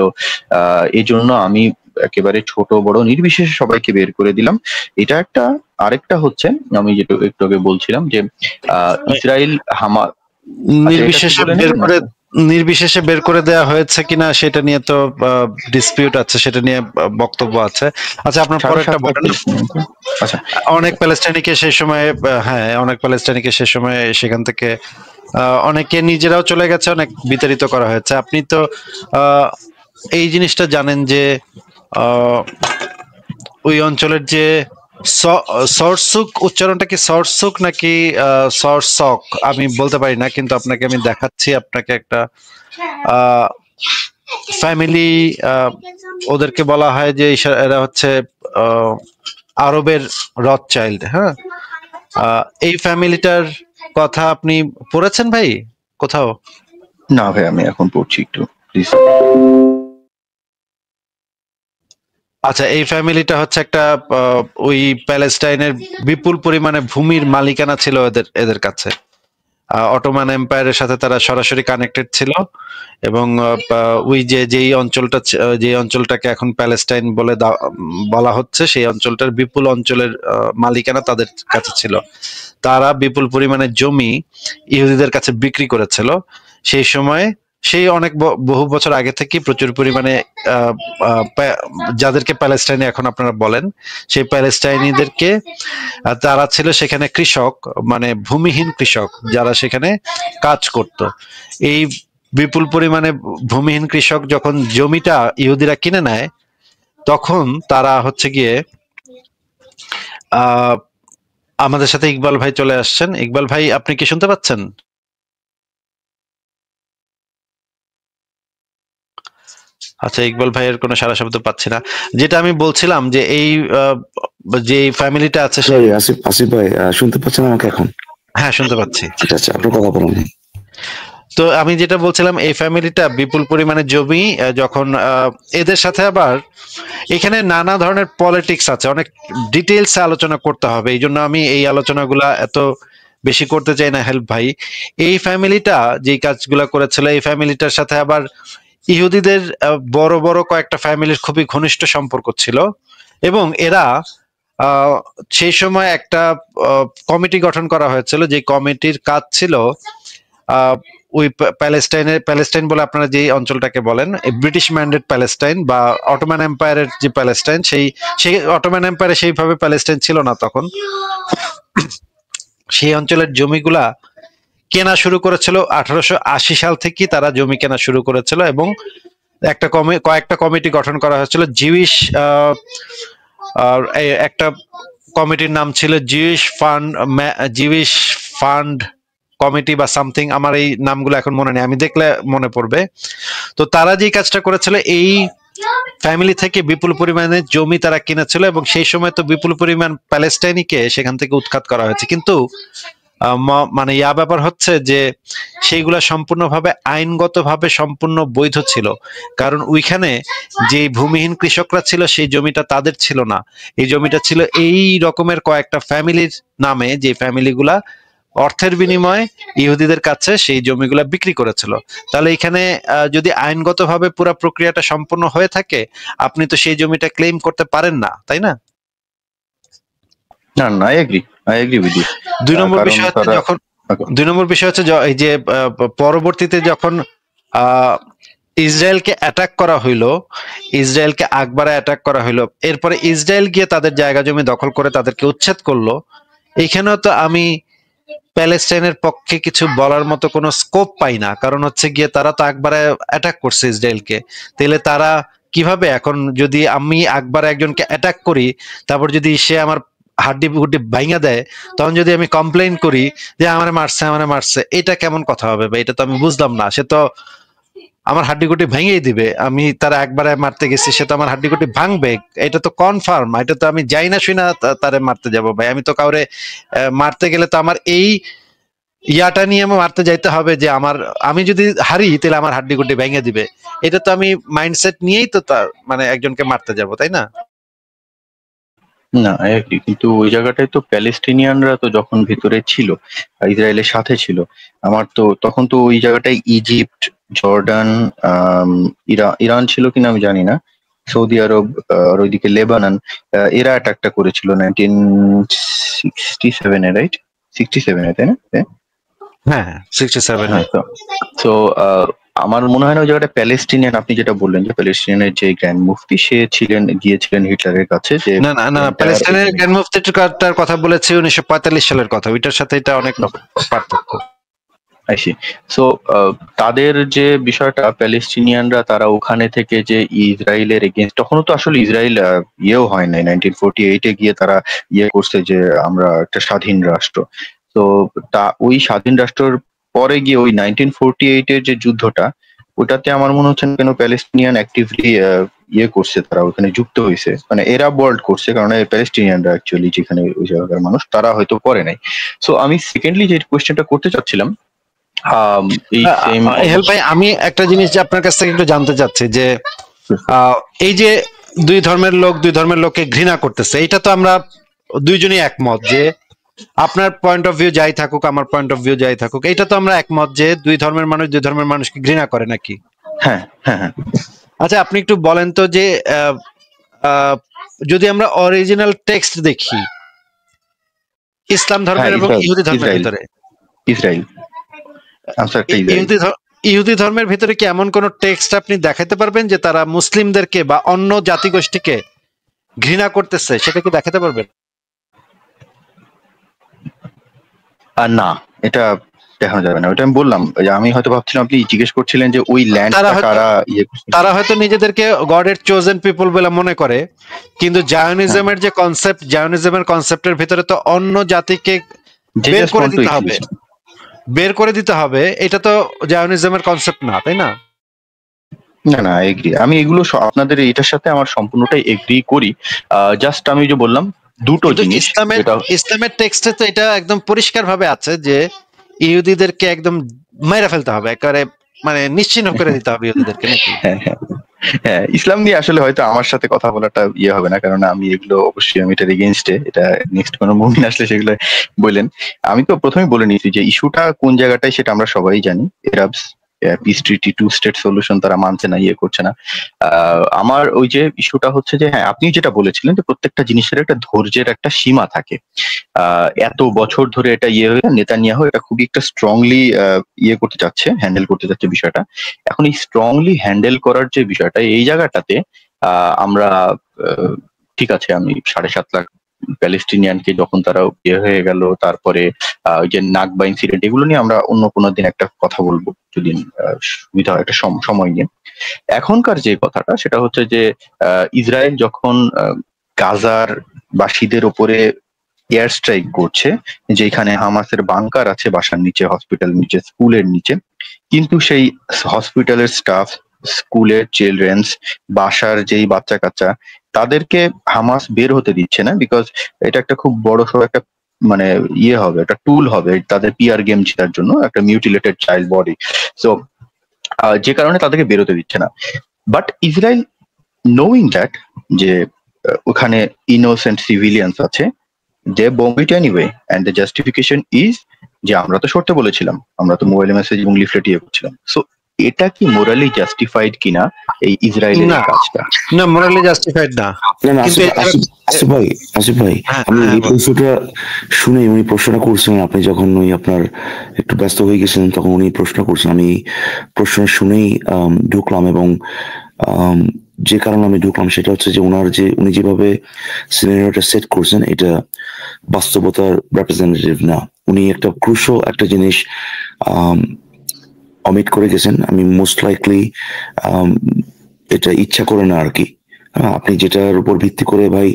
এই জন্য আমি একেবারে ছোট বড় নির্বিশেষে সবাইকে বের করে দিলাম, এটা একটা। আরেকটা হচ্ছে আমি যেটা একটু আগে বলছিলাম যে ইসরায়েল নির্বিশেষে বের করে দেওয়া হয়েছে কিনা সেটা নিয়ে তো ডিসপিউট আছে, সেটা নিয়ে বক্তব্য আছে। আচ্ছা, আপনার পরেরটা বলেন। অনেক প্যালেস্টাইনিকে সেই সময়, অনেক প্যালেস্টাইনিকে সেই সময় সেখান থেকে অনেকে নিজেরাও চলে গেছে, অনেক বিতাড়িত করা হয়েছে। আপনি তো এই জিনিসটা জানেন যে ওই অঞ্চলের যে সরসুক, উচ্চারণটা কি সরসুক নাকি সরসক আমি বলতে পারি না, কিন্তু আপনাকে আমি দেখাচ্ছি। আপনাকে একটা ফ্যামিলি, ওদেরকে বলা হয় যে এরা হচ্ছে আরবের রথচাইল্ড। হ্যাঁ, এই ফ্যামিলিটার কথা আপনি পড়েছেন ভাই কোথাও? না ভাই, আমি এখন পড়ছি একটু প্লিজ। আচ্ছা, এই ফ্যামিলিটা হচ্ছে একটা ওই প্যালেস্টাইনের বিপুল পরিমাণে ভূমির মালিকানা ছিল এদের কাছে। অটোমান এম্পায়ারের সাথে তারা সরাসরি কানেক্টেড ছিল, এবং ওই যেই অঞ্চলটাকে এখন প্যালেস্টাইন বলে বলা হচ্ছে, সেই অঞ্চলটার বিপুল অঞ্চলের মালিকানা তাদের কাছে ছিল। তারা বিপুল পরিমাণে জমি ইহুদিদের কাছে বিক্রি করেছিল সেই সময়। সেই অনেক বহু বছর আগে থেকে প্রচুর পরিমাণে যাদেরকে প্যালেস্টাইনি এখন আপনারা বলেন, সেই প্যালেস্টাইনিদেরকে, তারা ছিল সেখানে কৃষক, মানে ভূমিহীন কৃষক যারা সেখানে কাজ করত। এই বিপুল পরিমাণে ভূমিহীন কৃষক যখন জমিটা ইহুদিরা কিনে নেয়, তখন তারা হচ্ছে গিয়ে আমাদের সাথে ইকবাল ভাই চলে আসছেন। ইকবাল ভাই, আপনি কি শুনতে পাচ্ছেন? আচ্ছা, ইকবাল ভাইয়ের কোনো সারা শব্দ পাচ্ছি না। যেটা আমি বলছিলাম যে এই যে ফ্যামিলিটা আছে, আসিফ ভাই শুনতে পাচ্ছেন আমাকে এখন? হ্যাঁ, শুনতে পাচ্ছি। ঠিক আছে, আপনি কথা বলুন। তো আমি যেটা বলছিলাম, এই ফ্যামিলিটা বিপুল পরিমাণে জমি যখন এদের সাথে আবার এখানে নানা ধরনের পলিটিক্স আছে, অনেক ডিটেইলস আলোচনা করতে হবে, এই জন্য আমি এই আলোচনাগুলা এত বেশি করতে চাই না। হেল্প ভাই, এই ফ্যামিলিটা যেই কাজগুলা করেছিল, এই ফ্যামিলিটার সাথে আবার ইহুদিদের বড় বড় কয়েকটা ফ্যামিলির খুবই ঘনিষ্ঠ সম্পর্ক ছিল, এবং এরা সেই সময় একটা কমিটি গঠন করা হয়েছিল, যে কমিটির কাজ ছিল ওই প্যালেস্টাইন বলে আপনারা যে অঞ্চলটাকে বলেন, ব্রিটিশ ম্যান্ডেট প্যালেস্টাইন বা অটোমান এম্পায়ারের যে প্যালেস্টাইন, সেই অটোমান এম্পায়ারে সেইভাবে প্যালেস্টাইন ছিল না তখন। সেই অঞ্চলের জমিগুলা কেনা শুরু করেছিল 1880 সাল থেকে, তারা জমি কেনা শুরু করেছিল, এবং কয়েকটা কমিটি গঠন করা হয়েছিল। একটা কমিটির নাম ছিল জিউইশ ফান্ড কমিটি বা সামথিং, আমার এই নামগুলো এখন মনে নেই, আমি দেখলে মনে পড়বে। তো তারা যে কাজটা করেছিল, এই ফ্যামিলি থেকে বিপুল পরিমাণে জমি তারা কিনেছিল, এবং সেই সময় তো বিপুল পরিমাণ প্যালেস্টাইনিকে সেখান থেকে উৎখাত করা হয়েছে। কিন্তু মানে ব্যাপার হচ্ছে যে সেইগুলা সম্পূর্ণভাবে আইনগতভাবে সম্পূর্ণ বৈধ ছিল, কারণ ওইখানে যে ভূমিহীন কৃষকরা ছিল সেই জমিটা তাদের ছিল না, এই জমিটা ছিল এই রকমের কয়েকটা ফ্যামিলির নামে, যে ফ্যামিলিগুলা অর্থের বিনিময়ে ইহুদিদের কাছে সেই জমিগুলা বিক্রি করেছিল। তাহলে এখানে যদি আইনগতভাবে পুরো প্রক্রিয়াটা সম্পূর্ণ হয়ে থাকে, আপনি তো সেই জমিটা ক্লেম করতে পারেন না, তাই না? না, আই এগ্রি উইথ ইউ। দুই নম্বর বিষয় হচ্ছে এই যে পরবর্তীতে যখন ইসরায়েলকে অ্যাটাক করা হইলো, ইসরায়েলকে আকবারে অ্যাটাক করা হইলো, এরপরে ইসরায়েল গিয়ে তাদের জায়গা জমি দখল করে তাদেরকে উচ্ছেদ করলো। এইখানেও তো আমি প্যালেস্টাইনের পক্ষে কিছু বলার মতো কোনো স্কোপ পাই না, কারণ হচ্ছে গিয়ে তারা তো আকবারে অ্যাটাক করছে ইসরায়েলকে। তাহলে তারা কিভাবে এখন, যদি আমি আকবারে একজনকে অ্যাটাক করি, তারপর যদি সে আমার হাড্ডি গুড্ডি ভাঙা দেয়, তখন যদি আমি কমপ্লেইন করি যে আমারে মারছে, এটা কেমন কথা হবে? বা এটা তো আমি বুঝলাম না। সে তো আমার হাড্ডিগুটি ভেঙেই দিবে। আমি তারা একবারে মারতে গেছি, সে তো আমার হাড্ডিগুটি ভাঙবে, এটা তো কনফার্ম। এটা তো আমি যাই না শুই না তারে মারতে যাব ভাই। আমি তো কাউরে মারতে গেলে তো আমার এই ইয়াটা নিয়ে আমার মারতে যাইতে হবে যে আমি যদি হারি তাহলে আমার হাড্ডিগুটি ভেঙে দিবে। এটা তো আমি মাইন্ডসেট নিয়েই তো মানে একজনকে মারতে যাব, তাই না? না, একই, কিন্তু ওই জায়গাটায় তো প্যালেস্টিনিয়ানরা তো যখন ভিতরে ছিল, ইসরায়েলের সাথে ছিল, আমার তো তখন তো ওই জায়গাটায় ইজিপ্ট, জর্ডান, ইরান ছিল কিনা আমি জানি না, সৌদি আরব, আর ওইদিকে লেবানন, এরা অ্যাটাকটা করেছিল 1967-এ, রাইট? 67-এ, তাই না? হ্যাঁ, 67 হ্যাঁ, তো আমার মনে হয় না ওই জায়গাটা প্যালেস্টিনিয়ান, আপনি যেটা বললেন যে প্যালেস্টিনিয়ানের যে গ্র্যান্ড মুফতি সে গিয়েছিলেন হিটলারের কাছে যে না না না, প্যালেস্টাইনের গ্র্যান্ড মুফতিটার কথা বলেছি 1945 সালের কথা, ওইটার সাথে এটা অনেক পার্থক্য। আইসি। সো তাদের যে বিষয়টা, প্যালেস্টিনিয়ানরা তারা ওখানে থেকে যে ইসরায়েলের এগেইনস্ট, তখনও তো আসলে ইসরায়েল ইয়েও হয় নাই, 1948-এ গিয়ে তারা করছে যে আমরা একটা স্বাধীন রাষ্ট্র। তো ওই স্বাধীন রাষ্ট্রের পরে গিয়ে ওই 1948-এর যে যুদ্ধটা, ওটাতে আমার মনে হচ্ছে কেন প্যালেস্টিনিয়ান অ্যাক্টিভলি করছে, তারা ওখানে যুক্ত হয়েছে, মানে এরা ওয়ার্ল্ড করছে, কারণ প্যালেস্টিনিয়ানরা অ্যাকচুয়ালি যেখানে ওই জায়গার মানুষ তারা হয়তো করে নাই। সো আমি সেকেন্ডলি যে কোয়েশ্চেনটা করতে চাচ্ছিলাম, ভাই, আমি একটা জিনিস যে আপনার কাছ থেকে একটু জানতে চাচ্ছি যে এই যে দুই ধর্মের লোককে ঘৃণা করতেছে, এটা তো আমরা দুইজনই একমত যে আপনার পয়েন্ট অফ ভিউ যাই থাকুক, আমার পয়েন্ট অফ ভিউ যাই থাকুক, এটা তো আমরা একমত যে দুই ধর্মের মানুষকে ঘৃণা করে নাকি? হ্যাঁ হ্যাঁ হ্যাঁ। আচ্ছা, আপনি একটু বলেন তো যে যদি আমরা অরিজিনাল টেক্সট দেখি ইসলাম ধর্মের এবং ইহুদি ধর্মের ভিতরে, ইহুদি ধর্মের ভিতরে কি এমন কোন টেক্সট আপনি দেখাতে পারবেন যে তারা মুসলিমদেরকে বা অন্য জাতিগোষ্ঠীকে ঘৃণা করতেছে? সেটা কি দেখাতে পারবেন? না, এটা দেখানো যাবে না। ওটা আমি বললাম, আমি হয়তো ভাবছিলাম আপনি জিজ্ঞেস করছিলেন যে ওই ল্যান্ডটা তারা হয়তো নিজেদেরকে গডের চোজেন পিপল বলে মনে করে, কিন্তু জায়নিজমের যে কনসেপ্ট, জায়নিজমের কনসেপ্টের ভিতরে তো অন্য জাতিকে বের করে দিতে হবে, এটা তো জায়নিজমের কনসেপ্ট না, তাই না? না না, এগ্রি, আমি এগুলো আপনাদের এটার সাথে আমার সম্পূর্ণটাই এগ্রি করি। জাস্ট আমি যে বললাম দুটো জিনিস, ইসলামের টেক্সটে তো এটা একদম পরিষ্কার ভাবে আছে যে ইহুদিদেরকে একদম মেরে ফেলতে হবে, একেবারে মানে নিশ্চিহ্ন করে দিতে হবে ইহুদিদেরকে, নাকি? হ্যাঁ, ইসলাম নিয়ে আসলে হয়তো আমার সাথে কথা বলাটা হবে না, কারণ আমি এগুলো অবশ্যই আমি এটার এগেইনস্টে, এটা নেক্সট কোনো মুভমেন্ট আসলে সেগুলো বললেন। আমি তো প্রথমেই বলে নিয়েছি যে ইস্যুটা কোন জায়গাটায় সেটা আমরা সবাই জানি। Arabs peace treaty, two state solution তারা মানছে না, করছে না। আমার ওই যে ইস্যুটা হচ্ছে যে, হ্যাঁ আপনি যেটা বলেছিলেন যে প্রত্যেকটা জিনিসের একটা ধৈর্যের একটা সীমা থাকে। এত বছর ধরে এটা হয়ে নেতানিয়াহু এটা খুবই একটা স্ট্রংলি করতে চাচ্ছে, হ্যান্ডেল করতে চাচ্ছে বিষয়টা। এখন এই স্ট্রংলি হ্যান্ডেল করার যে বিষয়টা, এই জায়গাটাতে আমরা ঠিক আছে, আমি 7.5 লাখ প্যালেস্টিনিয়ানকে যখন তারা হয়ে গেল, তারপরে ওই যে নাকবা ইনসিডেন্ট, এগুলো নিয়ে আমরা অন্য কোনো দিন একটা কথা বলবো, যদি সুবিধা হয়, একটা সময় নিয়ে। এখনকার যে কথাটা সেটা হচ্ছে যে ইসরায়েল যখন গাজার বাসীদের উপরে এয়ার স্ট্রাইক করছে, যেখানে হামাসের বাংকার আছে বাসার নিচে, হসপিটাল নিচে, স্কুলের নিচে, কিন্তু সেই হসপিটালের স্টাফ, স্কুলের চিলড্রেন্স, বাসার যেই বাচ্চা কাচ্চা, তাদেরকে হামাস বের হতে দিচ্ছে না, বিকজ এটা একটা খুব বড় সড় একটা মানে হবে, একটা টুল হবে তাদের পিআর গেম জেতার জন্য, একটা মিউটিলেটেড চাইল্ড বডি। সো যে কারণে তাদেরকে বেরোতে দিচ্ছে না। বাট ইসরায়েল নোয়িং দ্যাট যে ওখানে ইনোসেন্ট সিভিলিয়ান্স আছে, they bomb it anyway, and the justification is যে আমরা তো সরতে বলেছিলাম, আমরা তো মোবাইল মেসেজ এবং লিফলেট করছিলাম। সো এটা কি মোরালি জাস্টিফাইড কিনা এই ইসরায়েলের না। এই কাজটা? না, মোরালি জাস্টিফাইড না। না না কিন্তু আসিফ ভাই আমি এই প্রশ্নটা শুনে উনি প্রশ্নটা করছিলেন, আপনি যখন ওই আপনার একটু ব্যস্ত হয়ে গেছিলেন তখন উনি প্রশ্ন করছেন, আমি প্রশ্ন শুনেই ঢুকলাম, এবং যে কারণে আমি ঢুকলাম সেটা হচ্ছে যে উনি যেভাবে সিনারিওটা সেট করছেন এটা বাস্তবতার রিপ্রেজেন্টেটিভ না। উনি একটা ক্রুশাল একটা জিনিস অমিট করে গেছেন। আমি মোস্ট লাইকলি এটা ইচ্ছা করে না আর কি। আপনি যেটার উপর ভিত্তি করে ভাই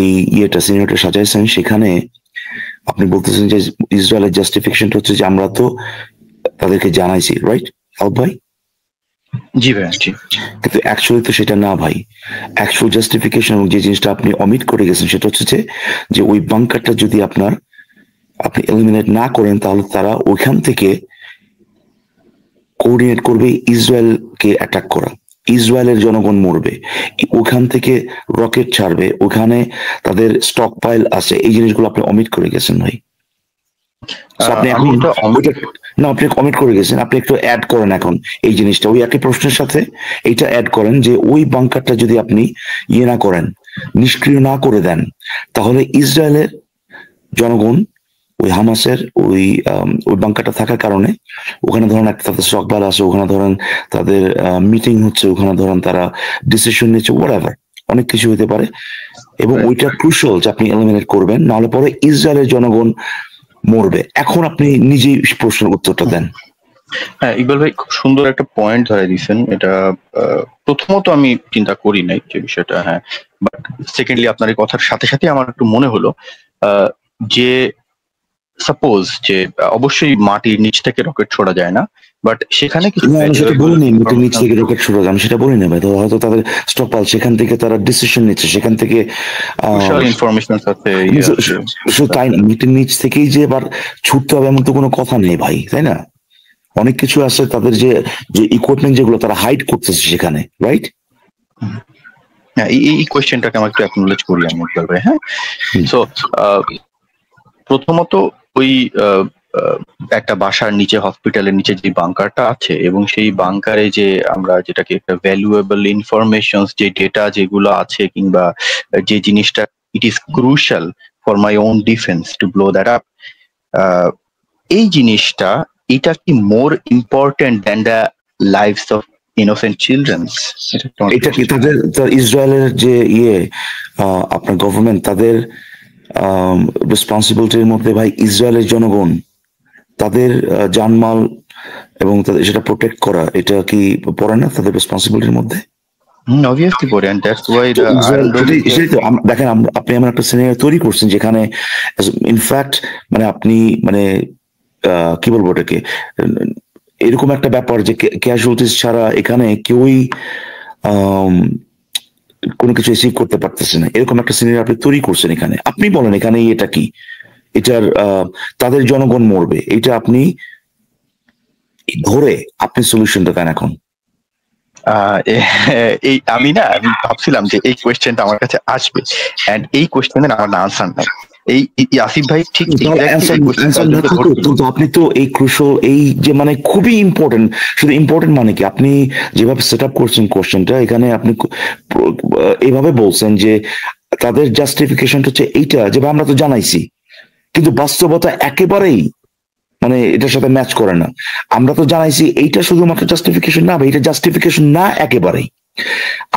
এই সিনারিওটা সাজাইছেন, সেখানে আপনি বলতেছেন যে ইসরায়েলের জাস্টিফিকেশনটা হচ্ছে যে আমরা তো তাদেরকে জানাইছি, রাইট হেল্প ভাই? জি ভাই, জি। কিন্তু অ্যাকচুয়ালি তো সেটা না ভাই। অ্যাকচুয়াল জাস্টিফিকেশন যে জিনিসটা আপনি অমিট করে গেছেন সেটা হচ্ছে যে ওই বাংকারটা যদি আপনি এলিমিনেট না করেন তাহলে তারা ওইখান থেকে কোঅর্ডিনেট করবে ইসরায়েলকে অ্যাটাক করা, ইসরায়েলের জনগণ মরবে, ওখান থেকে রকেট ছাড়বে, ওখানে তাদের স্টক পাইল আছে। এই জিনিসগুলো আপনি অমিট করে গেছেন ভাই। আপনি এখন না, আপনি কমিট করে গেছেন, আপনি একটু অ্যাড করেন এখন এই জিনিসটা ওই একই প্রশ্নের সাথে এইটা অ্যাড করেন যে ওই বাংকারটা যদি আপনি না করেন, নিষ্ক্রিয় না করে দেন, তাহলে ইসরায়েলের জনগণ ওই হামাসের ওই বাংকারটা থাকার কারণে ওখানে ধরেন একটা তাদের স্টকপাইল আছে, ওখানে ধরেন তাদের মিটিং হচ্ছে, ওখানে ধরেন তারা ডিসিশন নিচ্ছে, হোয়াটএভার, অনেক কিছু হতে পারে, এবং ওইটা ক্রুশাল যে আপনি এলিমিনেট করবেন, নাহলে পরে ইসরায়েলের জনগণ মরবে। এখন আপনি নিজেই প্রশ্নের উত্তরটা দেন। হ্যাঁ ইকবাল ভাই, খুব সুন্দর একটা পয়েন্ট ধরে দিয়েছেন। এটা প্রথমত আমি চিন্তা করি নাই যে বিষয়টা, হ্যাঁ, বাট সেকেন্ডলি আপনার এই কথার সাথে সাথে আমার একটু মনে হলো যে সাপোজ যে অবশ্যই মাটির নিচ থেকে রকেট ছোড়া যায় না, বাট সেখানে কিছু সেটা বলিনি মাটির নিচ থেকে রকেট ছোড়া যায়, আমি সেটা বলি না ভাই। হয়তো তাদের স্টকপাইল, সেখান থেকে তারা ডিসিশন নিচ্ছে, সেখান থেকে ইনফরমেশন আছে। তাই না, মাটির নিচ থেকেই যে এবার ছুটতে হবে এমন তো কোনো কথা নেই ভাই, তাই না? অনেক কিছু আছে, তাদের যে ইকুইপমেন্ট যেগুলো তারা হাইড করতেছে সেখানে, রাইট? হ্যাঁ, এই কোয়েশ্চেনটাকে আমি একটু অ্যাকনোলেজ করি আমি ইকবাল ভাই। হ্যাঁ, সো প্রথমত ওই একটা বাসার নিচে, হসপিটালের নিচে যে বাংকারটা আছে, এবং সেই বাংকারে যে আমরা যেটাকে একটা ভ্যালুয়েবল ইনফরমেশন, যে ডেটা যেগুলো আছে, কিংবা যে জিনিসটা it is crucial for my own defence to blow that up, এই জিনিসটা এটা কি more important than the lives of innocent childrens? এটা কি তাদের ইসরায়েলের যে আপনার গভর্নমেন্ট, তাদের রেসপন্সিবিলিটির মধ্যে ভাই ইসরায়েলের জনগণ, তাদের জানমাল এবং সেটা প্রোটেক্ট করা, এটা কি পড়ে না তাদের রেসপন্সিবিলিটির মধ্যে? obviously পড়ে, and that's why দেখেন, আপনি এমন একটা সিনারিও তৈরি করছেন যেখানে ইনফ্যাক্ট মানে আপনি মানে কি বলবো ওটাকে, এরকম একটা ব্যাপার যে ক্যাজুয়ালিটিস ছাড়া এখানে কেউই কোনো কিছু রিসিভ করতে পারতেছে না, এরকম একটা সিনারিও আপনি তৈরি করছেন এখানে। আপনি বলেন এখানে এটা কি, এটার তাদের জনগণ মরবে, এটা আপনি ধরে আপনি সলিউশনটা দেন এখন। আমি ভাবছিলাম যে এই কোয়েশ্চেনটা আমার কাছে আসবে, এন্ড এই কোয়েশ্চেনের আমার আনসার নাই। এই আসিফ ভাই ঠিক আপনি তো এই ক্রুশাল, এই যে মানে খুবই ইম্পর্টেন্ট, শুধু ইম্পর্টেন্ট মানে কি, আপনি যেভাবে সেট আপ করছেন কোয়েশ্চেনটা, এখানে আপনি এইভাবে বলছেন যে তাদের জাস্টিফিকেশনটা হচ্ছে এইটা, যে আমরা তো জানাইছি, কিন্তু বাস্তবতা একেবারেই মানে এটার সাথে ম্যাচ করে না। আমরা তো জানাইছি, এইটা শুধুমাত্র জাস্টিফিকেশন না, এটা জাস্টিফিকেশন না একেবারেই।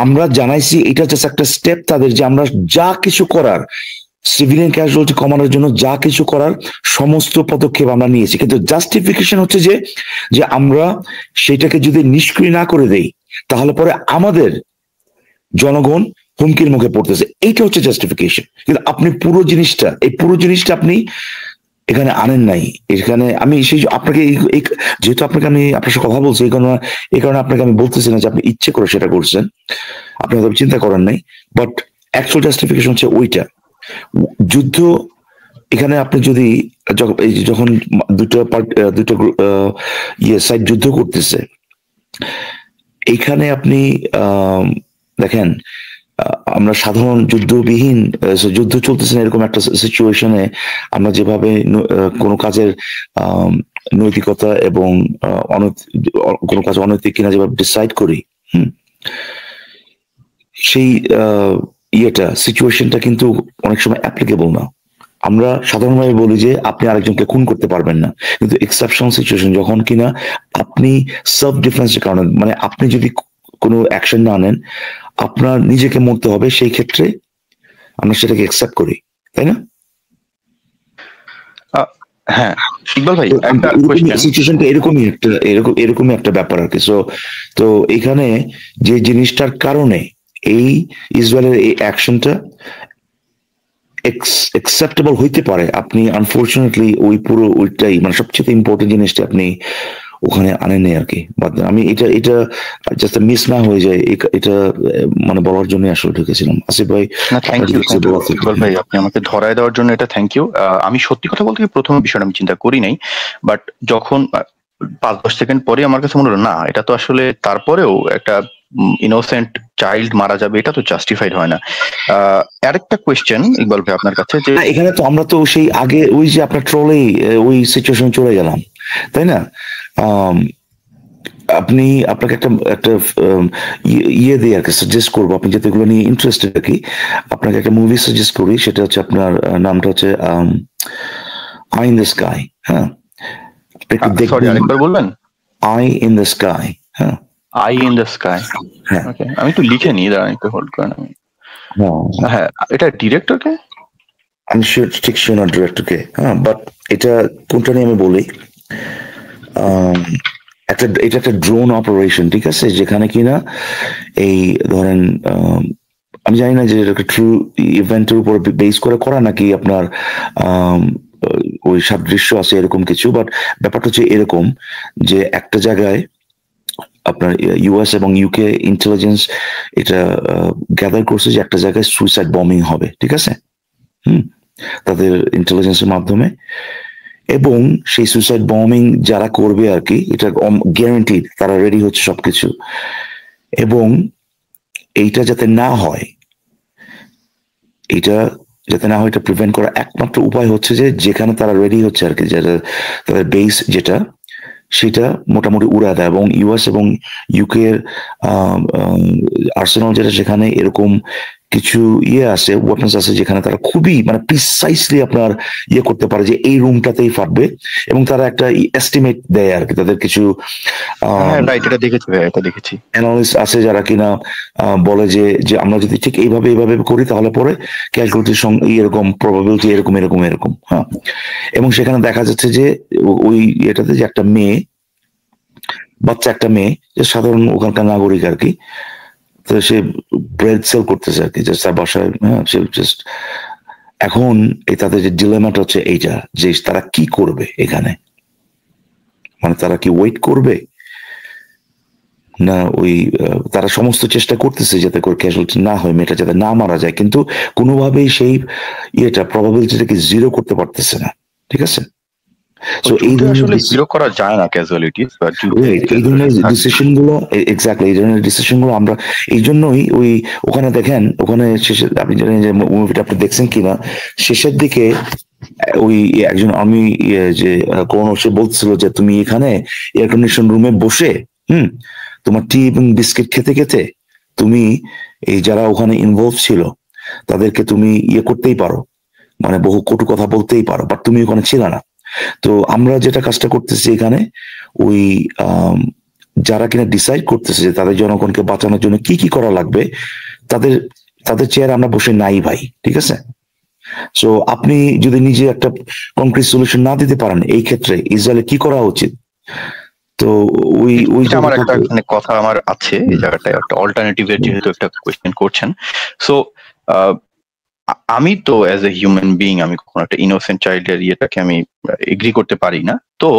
আমরা জানাইছি এটা জাস্ট একটা স্টেপ তাদের, যে আমরা যা কিছু করার সিভিলিয়ান ক্যাজুয়ালিটি কমানোর জন্য যা কিছু করার সমস্ত পদক্ষেপ আমরা নিয়েছি, কিন্তু জাস্টিফিকেশন হচ্ছে যে আমরা সেটাকে যদি নিষ্ক্রিয় না করে দেই তাহলে পরে আমাদের জনগণ হুমকির মুখে পড়তেছে, এইটা হচ্ছে জাস্টিফিকেশন। কিন্তু আপনি পুরো জিনিসটা আপনি এখানে আনেন নাই। এখানে আমি সেই আপনাকে যেহেতু আপনাকে আমি আপনার সাথে কথা বলছি, এই কারণে আপনাকে আমি বলতেছি না যে আপনি ইচ্ছে করে সেটা করছেন, আপনি হয়তো চিন্তা করেন নাই, বাট অ্যাকচুয়াল জাস্টিফিকেশন হচ্ছে ওইটা। যুদ্ধ এখানে আপনি যদি যখন দুটো সাইড যুদ্ধ করতেছে, এইখানে আপনি দেখেন, আমরা সাধারণ যুদ্ধবিহীন যুদ্ধ চলতেছে না এরকম একটা সিচুয়েশনে আমরা যেভাবে কোনো কাজের নৈতিকতা এবং কোনো কাজ অনৈতিক কিনা যেভাবে ডিসাইড করি, সেই সিচুয়েশনটা কিন্তু অনেক সময় অ্যাপ্লিকেবল না। আমরা সাধারণভাবে বলি যে আপনি আরেকজনকে খুন করতে পারবেন না, কিন্তু এক্সেপশনাল সিচুয়েশন যখন কিনা আপনি সেলফ ডিফেন্সের কারণে, মানে আপনি যদি কোনো অ্যাকশন না নেন আপনার নিজেকে মরতে হবে, সেই ক্ষেত্রে আমরা সেটাকে অ্যাকসেপ্ট করি, তাই না? হ্যাঁ ইকবাল ভাই, একটা কোশ্চেন, সিচুয়েশনটা এরকমই একটা ব্যাপার আর কি। তো এখানে যে জিনিসটার কারণে এই ইসরায়েলের এই অ্যাকশনটা অ্যাকসেপ্টেবল হইতে পারে, আপনি আনফরচুনেটলি ওইটাই মানে সবচেয়ে ইম্পর্টেন্ট জিনিসটা আপনি ওখানে আনেনি আর কি। আমি এটা জাস্ট মিস না হয়ে যায়, এটা মানে বলার জন্য আসলে ঢুকেছিলাম। আসিফ ভাই, থ্যাংক ইউ ইকবাল ভাই, আপনি আমাকে ধরায় দেওয়ার জন্য এটা থ্যাংক ইউ। আমি সত্যি কথা বলতে প্রথম বিষয়টা আমি চিন্তা করি নাই, বাট যখন 5-10 সেকেন্ড পরে আমার কাছে মনে হলো না, এটা তো আসলে তারপরেও একটা ইনোসেন্ট চাইল্ড মারা যাবে, এটা তো জাস্টিফাইড হয় না। আরেকটা কোয়েশ্চেন ইকবাল ভাই আপনার কাছে, যে এখানে তো আমরা তো সেই আগে ওই যে আপনার ট্রলে ওই সিচুয়েশন চলে গেলাম, তাই না? আপনাকে একটা ইয়ে দিয়ে আর কি সাজেস্ট করবো, আপনি যেহেতু এগুলো নিয়ে ইন্টারেস্টেড আর কি, আপনাকে একটা মুভি সাজেস্ট করি, সেটা হচ্ছে আপনার নামটা হচ্ছে আই ইন দ্য স্কাই। হ্যাঁ, সরি আরেকবার বলবেন? I in the sky. হ্যাঁ, আই ইন দ্য স্কাই। ওকে, আমি একটু লিখে নিই, দাঁড়ান একটু হোল্ড করেন। হ্যাঁ, এটা ডিরেক্টর কে? আমি ঠিক শিওর না ডিরেক্টর কে, হ্যাঁ, বাট এটা কোনটা নিয়ে আমি বলি, এটা একটা ড্রোন অপারেশন, ঠিক আছে, যেখানে কিনা এই ধরেন আমি জানি না যে এটা ট্রু ইভেন্টের উপর বেস করে করা নাকি আপনার ওই সাদৃশ্য আছে এরকম কিছু, বাট ব্যাপারটা হচ্ছে এরকম যে একটা জায়গায় আপনার ইউএস এবং ইউকে ইন্টেলিজেন্স এটা গ্যাদার করছে যে একটা জায়গায় সুইসাইড বম্বিং হবে, ঠিক আছে, তাদের ইন্টেলিজেন্সের মাধ্যমে, এবং সেই সুইসাইড বম্বিং যারা করবে আর কি, এটা গ্যারান্টিড, তারা রেডি হচ্ছে সবকিছু, এবং এইটা যাতে না হয়, এটা প্রিভেন্ট করার একমাত্র উপায় হচ্ছে যে যেখানে তারা রেডি হচ্ছে আর কি, যেটা তাদের বেস যেটা, সেটা মোটামুটি উড়া দেয়, এবং ইউএস এবং ইউকে এর আর্সেনাল যেটা, সেখানে এরকম কিছু আছে, ওয়েপন্স আছে, যেখানে তারা খুবই মানে প্রিসাইসলি আপনার করতে পারে যে এই রুমটাতেই ফাটবে, এবং তারা একটা এস্টিমেট দেয় আর কি, তাদের কিছু অ্যানালিস্ট আছে যারা কিনা বলে যে আমরা যদি ঠিক এইভাবে করি তাহলে পরে ক্যাজুয়ালিটির সঙ্গে এরকম প্রবাবিলিটি এরকম। হ্যাঁ, এবং সেখানে দেখা যাচ্ছে যে ওই এটাতে যে একটা বাচ্চা একটা মেয়ে, যে সাধারণ ওখানকার নাগরিক আর কি, তো সে ব্রেড সেল করতেছে আর কি, তার বাসায়। হ্যাঁ, সে জাস্ট এখন তাদের যে ডিলেমাটা হচ্ছে এইটা, যে তারা কি করবে এখানে, মানে তারা কি ওয়েট করবে না ওই তারা সমস্ত চেষ্টা করতেছে যাতে করে ক্যাজুয়ালিটি না হয়, মেয়েটা যাতে না মারা যায়, কিন্তু কোনোভাবেই সেই প্রবাবিলিটিটাকে জিরো করতে পারতেছে না, ঠিক আছে? সো এই ধরনের জিরো করা যায় না ক্যাজুয়ালিটিস, বাট এই ধরনের ডিসিশন গুলো, এক্স্যাক্টলি এই ধরনের ডিসিশন গুলো আমরা এই জন্যই ওই ওখানে দেখেন, ওখানে শেষে আপনি জানেন যে মুভিটা আপনি দেখছেন কিনা, শেষের দিকে ওই একজন আমি যে কোন সে বলছিল যে তুমি এখানে এয়ার কন্ডিশন রুমে বসে তোমার টি এবং বিস্কিট খেতে খেতে তুমি এই যারা ওখানে ইনভলভ ছিল তাদেরকে তুমি করতেই পারো, মানে বহু কটু কথা বলতেই পারো, বাট তুমি ওখানে ছিল না। তো আমরা যেটা কাজটা করতেছি এখানে, ওই যারা কিনা ডিসাইড করতেছে যে তাদের জনগণকে বাঁচানোর জন্য কি কি করা লাগবে, তাদের চেয়ারে আমরা বসে নাই ভাই, ঠিক আছে? সো আপনি যদি নিজে একটা কংক্রিট সলিউশন না দিতে পারেন, এই ক্ষেত্রে ইসরায়েলে কি করা উচিত? তো ওই আমার একটা কথা আমার আছে এই জায়গাটায়, একটা অল্টারনেটিভের যেহেতু একটা কোয়েশ্চেন করছেন, সো আমি তো অ্যাজ এ হিউম্যান বিং আমি কখনো একটা ইনোসেন্ট চাইল্ডের ইয়েটাকে আমি এগ্রি করতে পারি না। তো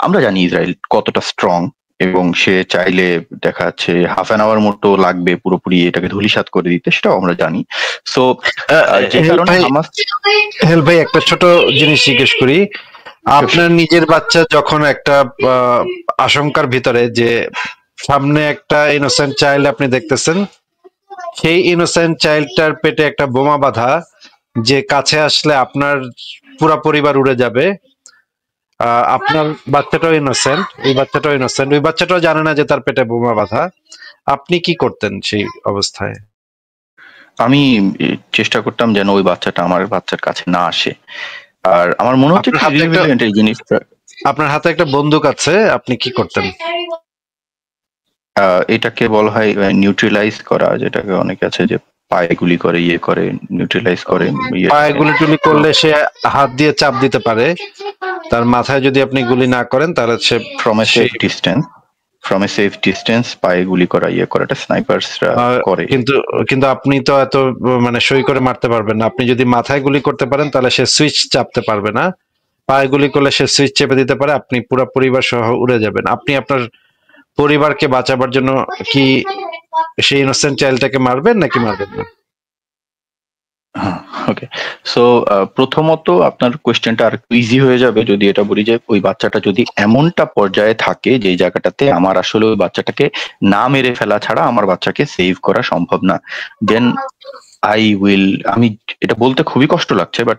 আমরা জানি ইসরায়েল কতটা স্ট্রং, এবং সে চাইলে দেখা যাচ্ছে হাফ অ্যান আওয়ার মতো লাগবে পুরোপুরি এটাকে ধূলিসাৎ করে দিতে, সেটাও আমরা জানি। সো যে কারণে ভাই একটা ছোট জিনিস জিজ্ঞেস করি, আপনার নিজের বাচ্চা যখন একটা আশঙ্কার ভিতরে যে সামনে একটা ইনোসেন্ট চাইল্ড আপনি দেখতেছেন, সেই ইনোসেন্ট চাইল্ডটার পেটে একটা বোমা বাঁধা, যে কাছে আসলে আপনার পুরা পরিবার উড়ে যাবে, আপনার বাচ্চাটাও ইনোসেন্ট, ওই বাচ্চাটাও জানে না যে তার পেটে বোমা বাঁধা। আপনি কি করতেন সেই অবস্থায়? আমি চেষ্টা করতাম যেন ওই বাচ্চাটা আমার বাচ্চার কাছে না আসে। আর আমার মনে হচ্ছে এই জিনিসটা। আপনার হাতে একটা বন্দুক আছে, আপনি কি করতেন? এটাকে বলা হয় নিউট্রিলাইজ করা, যেটাকে অনেকে আছে যে পায়ে গুলি করে ইয়ে করে নিউট্রিলাইজ করে। পায়ে গুলি টুলি করলে সে হাত দিয়ে চাপ দিতে পারে, তার মাথায় যদি আপনি গুলি না করেন তাহলে সে ফ্রম এ সেফ ডিস্টেন্স পায়ে গুলি করা ইয়ে করাটা স্নাইপারসরা করে। কিন্তু আপনি তো এত মানে সই করে মারতে পারবেন না। আপনি যদি মাথায় গুলি করতে পারেন তাহলে সে সুইচ চাপতে পারবে না, পায়ে গুলি করলে সে সুইচ চেপে দিতে পারে, আপনি পুরো পরিবার সহ উড়ে যাবেন। আপনি আপনার পরিবারকে বাঁচাবার জন্য কি সেই ইনোসেন্ট চাইল্ডটাকে মারবেন নাকি মারবেন না? ওকে, সো প্রথমত আপনার কোয়েশ্চেনটা আর ইজি হয়ে যাবে যদি এটা বলি যে ওই বাচ্চাটা যদি এমনটা পর্যায়ে থাকে যে জায়গাটাতে আমার আসলে ওই বাচ্চাটাকে না মেরে ফেলা ছাড়া আমার বাচ্চাকে সেভ করা সম্ভব না, দেন আমি এটা বলতে খুবই কষ্ট লাগছে, but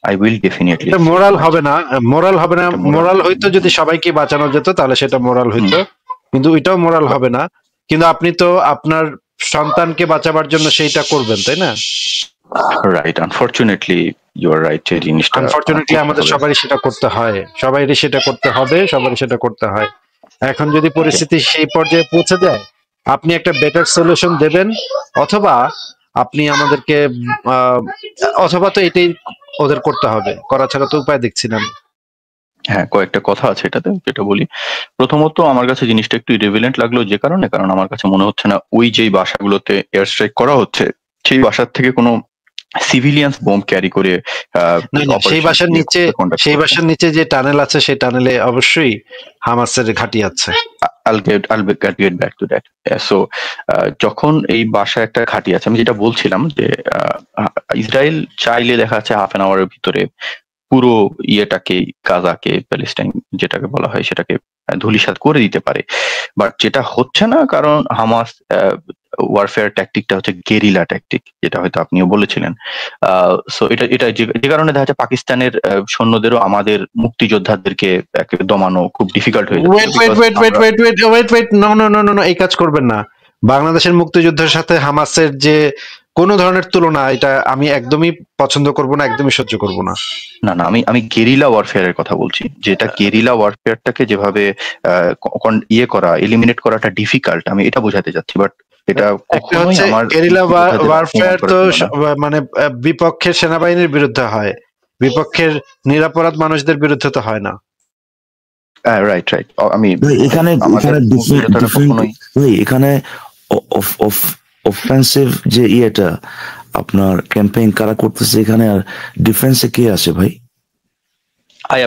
I will definitely. Moral হবে না, মোরাল হইতো যদি সবাইকে বাঁচানো যেত তাহলে সেটা মোরাল হইতো, কিন্তু ওইটাও মোরাল হবে না। কিন্তু আপনি তো আপনার সন্তানকে বাঁচাবার জন্য সেইটা করবেন, তাই না? Right, unfortunately you are right. এই জিনিসটা আনফরচুনেটলি আমাদের সবারই সেটা করতে হয়, সবারই সেটা করতে হবে, সবারই সেটা করতে হয়। এখন যদি পরিস্থিতি সেই পর্যায়ে পৌঁছে যায়, আপনি একটা বেটার সলিউশন দেবেন, অথবা আপনি আমাদেরকে অথবা তো এটাই ওদের করতে হবে, করা ছাড়া তো উপায় দেখছি না। হ্যাঁ, কয়েকটা কথা আছে এটাতে, যেটা বলি। প্রথমত আমার কাছে জিনিসটা একটু ইরেভিলেন্ট লাগলো যে কারণে, কারণ আমার কাছে মনে হচ্ছে না ওই যেই বাসাগুলোতে এয়ার স্ট্রাইক করা হচ্ছে সেই বাসার থেকে কোনো সিভিলিয়ান্স বোম ক্যারি করে সেই বাসার নিচে যে টানেল আছে সেই টানেলে অবশ্যই হামাসের ঘাঁটি আছে। I'll get back to that. So যখন এই বাসায় একটা ঘাঁটি আছে, আমি যেটা বলছিলাম যে ইসরায়েল চাইলে দেখা যাচ্ছে হাফ অ্যান আওয়ারের ভিতরে পুরো ইয়েটাকে, গাজাকে, প্যালেস্টাইন যেটাকে বলা হয় সেটাকে ধূলিসাৎ করে দিতে পারে, বাট যেটা হচ্ছে না, কারণ হামাস ওয়ারফেয়ার ট্যাকটিকটা হচ্ছে গেরিলা ট্যাকটিক, যেটা হয়তো আপনিও বলেছিলেন। সো এটা যে কারণে দেখা যাচ্ছে পাকিস্তানের সৈন্যদেরও আমাদের মুক্তিযোদ্ধাদেরকে দমানো খুব ডিফিকাল্ট হয়ে যাচ্ছে। এই কাজ করবেন না। বাংলাদেশের মুক্তিযুদ্ধের সাথে হামাসের যে কোন ধরনের তুলনা, এটা আমি একদমই পছন্দ করব না, একদমই সহ্য করব না। না, আমি গেরিলা ওয়ারফেয়ারের কথা বলছি, যেটা গেরিলা ওয়ারফেয়ারটাকে যেভাবে ইয়ে করা, এলিমিনেট করাটা ডিফিকাল্ট, আমি এটা বোঝাতে চাচ্ছি। বাট এটা কখনোই আমার গেরিলা ওয়ারফেয়ার তো মানে বিপক্ষের সেনাবাহিনীর বিরুদ্ধে হয়, বিপক্ষের নিরাপরাধ মানুষদের বিরুদ্ধে তো হয় না। রাইট, আমি এখানে অফেন্সিভ যে ইয়েটা আপনার ক্যাম্পেইন কারা করতেছে এখানে, আর ডিফেন্সে কে আছে ভাই? I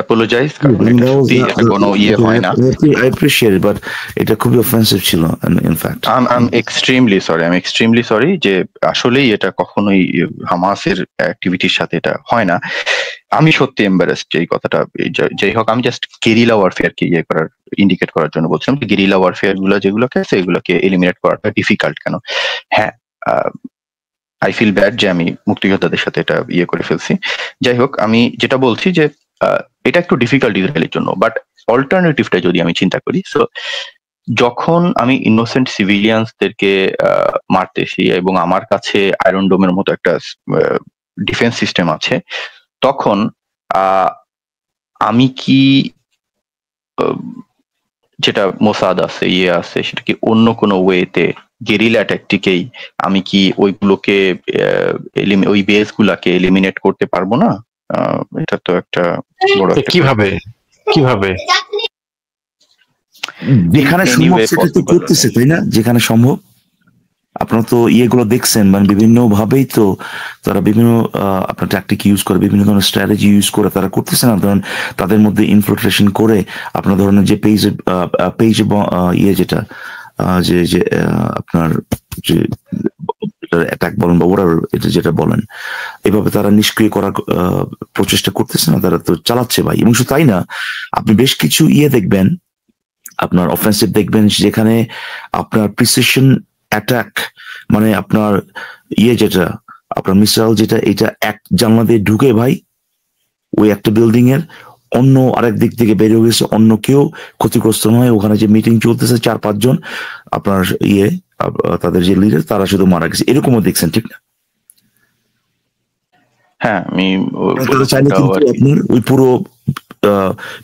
apologize কারণ এটা সত্যি এটা কোনো ইয়ে হয় না। I appreciate it, but এটা খুবই অফেন্সিভ ছিল in fact. I'm extremely sorry যে আসলেই এটা কখনোই হামাসের অ্যাক্টিভিটির সাথে এটা হয় না। আমি সত্যি এম্বারেসড এই কথাটা। যাই হোক, আমি জাস্ট গেরিলা ওয়ারফেয়ার কে ইন্ডিকেট করার জন্য বলছিলাম যে গেরিলা ওয়ারফেয়ার গুলো যেগুলোকে আছে এগুলোকে এলিমিনেট করাটা ডিফিকাল্ট কেন। হ্যাঁ, আই ফিল ব্যাড যে আমি মুক্তিযোদ্ধাদের সাথে এটা করে ফেলছি। যাই হোক, আমি যেটা বলছি যে এটা একটু ডিফিকাল্ট ইসরায়েলের জন্য, বাট অল্টারনেটিভটা যদি আমি চিন্তা করি, সো যখন আমি ইনোসেন্ট সিভিলিয়ানসদেরকে মারতেছি এবং আমার কাছে আয়রন ডোমের মতো একটা ডিফেন্স সিস্টেম আছে, তখন আমি কি যেটা মোসাদ আছে আছে সেটা কি অন্য কোনো ওয়েতে গেরিলা ট্যাকটিকেই আমি কি ওইগুলোকে ওই বেস গুলাকে এলিমিনেট করতে পারবো না? এটা তো একটা বড় কিভাবে যেখানে সম্ভব সেটা তো করতেছে, তাই না? যেখানে সম্ভব আপনারা তো ইয়েগুলো দেখছেন, মানে বিভিন্ন ভাবেই তো তারা বিভিন্ন আপনার ট্যাকটিক ইউজ করে, বিভিন্ন ধরনের স্ট্র্যাটেজি ইউজ করে তারা করতেছে না। ধরেন তাদের মধ্যে ইনফিল্ট্রেশন করে আপনার ধরনের যে পেজে ইয়ে যেটা যে আপনার যে অ্যাটাক বলেন বা ওরা এটা যেটা বলেন, এভাবে তারা নিষ্ক্রিয় করার প্রচেষ্টা করতেছে না, তারা তো চালাচ্ছে ভাই। এবং শুধু তাই না, আপনি বেশ কিছু দেখবেন, আপনার অফেন্সিভ দেখবেন যেখানে আপনার প্রিসিশন অ্যাটাক, মানে আপনার যেটা আপনার মিসাইল যেটা এটা এক জানলা দিয়ে ঢুকে ভাই ওই একটা বিল্ডিং এর অন্য আরেক দিক থেকে বেরিয়ে গেছে, অন্য কেউ ক্ষতিগ্রস্ত নয়। ওখানে যে মিটিং চলতেছে 4-5 জন আপনার তাদের যে লিডার তারা শুধু মারা গেছে, এরকমও দেখছেন ঠিক না? হ্যাঁ, আমি চাইলে কিন্তু আপনার ওই পুরো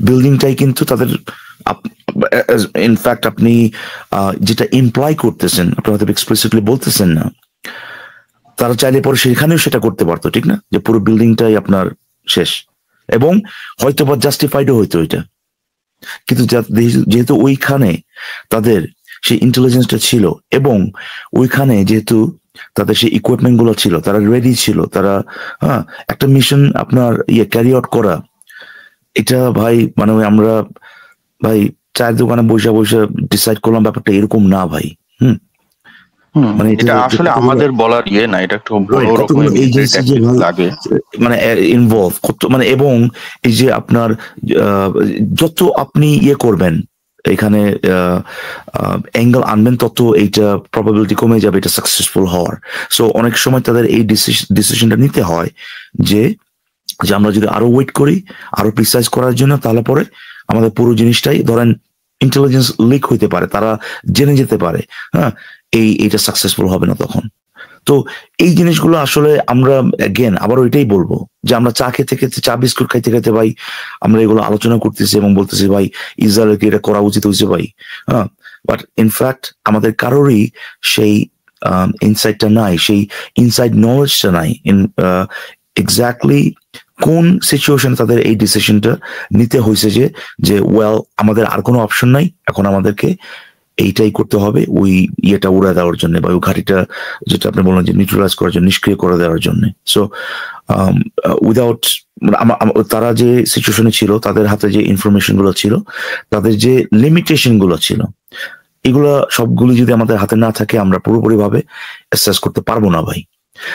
বিল্ডিংটাই কিন্তু তাদের, ইনফ্যাক্ট আপনি যেটা ইমপ্লাই করতেছেন, আপনি হয়তো এক্সপ্লিসিটলি বলতেছেন না, তারা চাইলে পরে সেখানেও সেটা করতে পারতো ঠিক না, যে পুরো বিল্ডিংটাই আপনার শেষ, এবং হয়তো বা জাস্টিফাইডও হইতো এটা। কিন্তু যেহেতু ওইখানে তাদের সেই ইন্টেলিজেন্সটা ছিল, এবং ওইখানে যেহেতু তাদের সেই ইকুইপমেন্ট গুলো ছিল, তারা রেডি ছিল, তারা একটা মিশন আপনার ক্যারি আউট করা, এটা ভাই মানে আমরা ভাই চায়ের দোকানে বসে বসে ডিসাইড করলাম ব্যাপারটা এরকম না ভাই। মানে এটা আসলে আমাদের বলার না, এটা একটু বড় রকমের লাগে মানে ইনভলভ মানে, এবং এই যে আপনার যত আপনি করবেন এখানে অ্যাঙ্গেল আনবেন, তত এইটা প্রবাবিলিটি কমে যাবে এটা সাকসেসফুল হওয়ার। সো অনেক সময় তাদের এই ডিসিশনটা নিতে হয় যে আমরা যদি আরো ওয়েট করি আরো প্রিসাইজ করার জন্য, তাহলে পরে আমাদের পুরো জিনিসটাই ধরেন ইন্টেলিজেন্স লিক হইতে পারে, তারা জেনে যেতে পারে, এইটা সাকসেসফুল হবে না তখন। তো এই জিনিসগুলো আসলে আমরা আবার ওইটাই বলবো যে আমরা চা খেতে খেতে, চা বিস্কুট খাইতে খাইতে ভাই আমরা এগুলো আলোচনা করতেছি এবং বলতেছি ভাই ইসরায়েলকে এটা করা উচিত হয়েছে ভাই, বাট ইনফ্যাক্ট আমাদের কারোরই সেই ইনসাইটটা নাই, সেই ইনসাইড নলেজটা নাই এক্স্যাক্টলি কোন সিচুয়েশনে তাদের এই ডিসিশনটা নিতে হয়েছে, যে ওয়েল আমাদের আর কোনো অপশন নাই, এখন আমাদেরকে এইটাই করতে হবে, ওই ইয়েটা উড়া দেওয়ার জন্য, বা ওই ঘাটিটা যেটা আপনি বললেন যে নিউট্রালাইজ করার জন্য, নিষ্ক্রিয় করে দেওয়ার জন্য। সো উইদাউট, তারা যে সিচুয়েশনে ছিল, তাদের হাতে যে ইনফরমেশন গুলো ছিল, তাদের যে লিমিটেশন গুলো ছিল, এগুলা সবগুলি যদি আমাদের হাতে না থাকে আমরা পুরোপুরি ভাবে অ্যাসেস করতে পারবো না ভাই।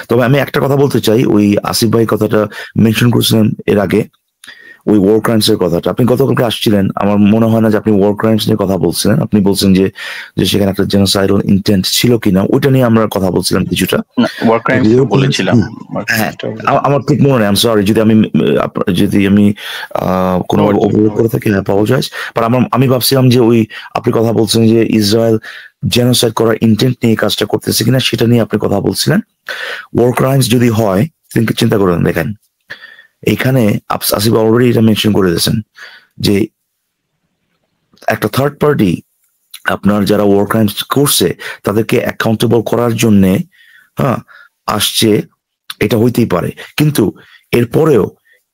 তবে আমি একটা কথা বলতে চাই, ওই আসিফ ভাই কথাটা মেনশন করেছিলেন এর আগে, ওই ওয়ার ক্রাইমস এর কথাটা, আপনি গতকালকে আসছিলেন, আমার মনে হয় না যে আপনি ওয়ার ক্রাইমস নিয়ে কথা বলছিলেন, আপনি বলছেন যে সেখানে একটা জেনোসাইডাল ইন্টেন্ট ছিল কিনা, ওইটা নিয়ে আমরা কথা বলছিলাম কিছুটা। ওয়ার ক্রাইমস বলেছিলাম, হ্যাঁ আমার ঠিক মনে নেই, সরি যদি আমি কোনো অভিযোগ করে থাকি, অ্যাপোলোজাইজ, বাট আমি ভাবছিলাম যে ওই আপনি কথা বলছেন যে ইসরায়েল জেনোসাইড করার ইন্টেন্ট নিয়ে কাজটা করতেছে কিনা, সেটা নিয়ে আপনি কথা বলছিলেন। ওয়ার ক্রাইমস যদি হয়, চিন্তা করেন, দেখেন এখানে আসিফ অলরেডি এটা মেনশন করে দিয়েছেন যে একটা থার্ড পার্টি আপনার যারা ওয়ার ক্রাইমস করছে তাদেরকে অ্যাকাউন্টেবল করার জন্য আসছে, এটা হইতেই পারে। কিন্তু এরপরেও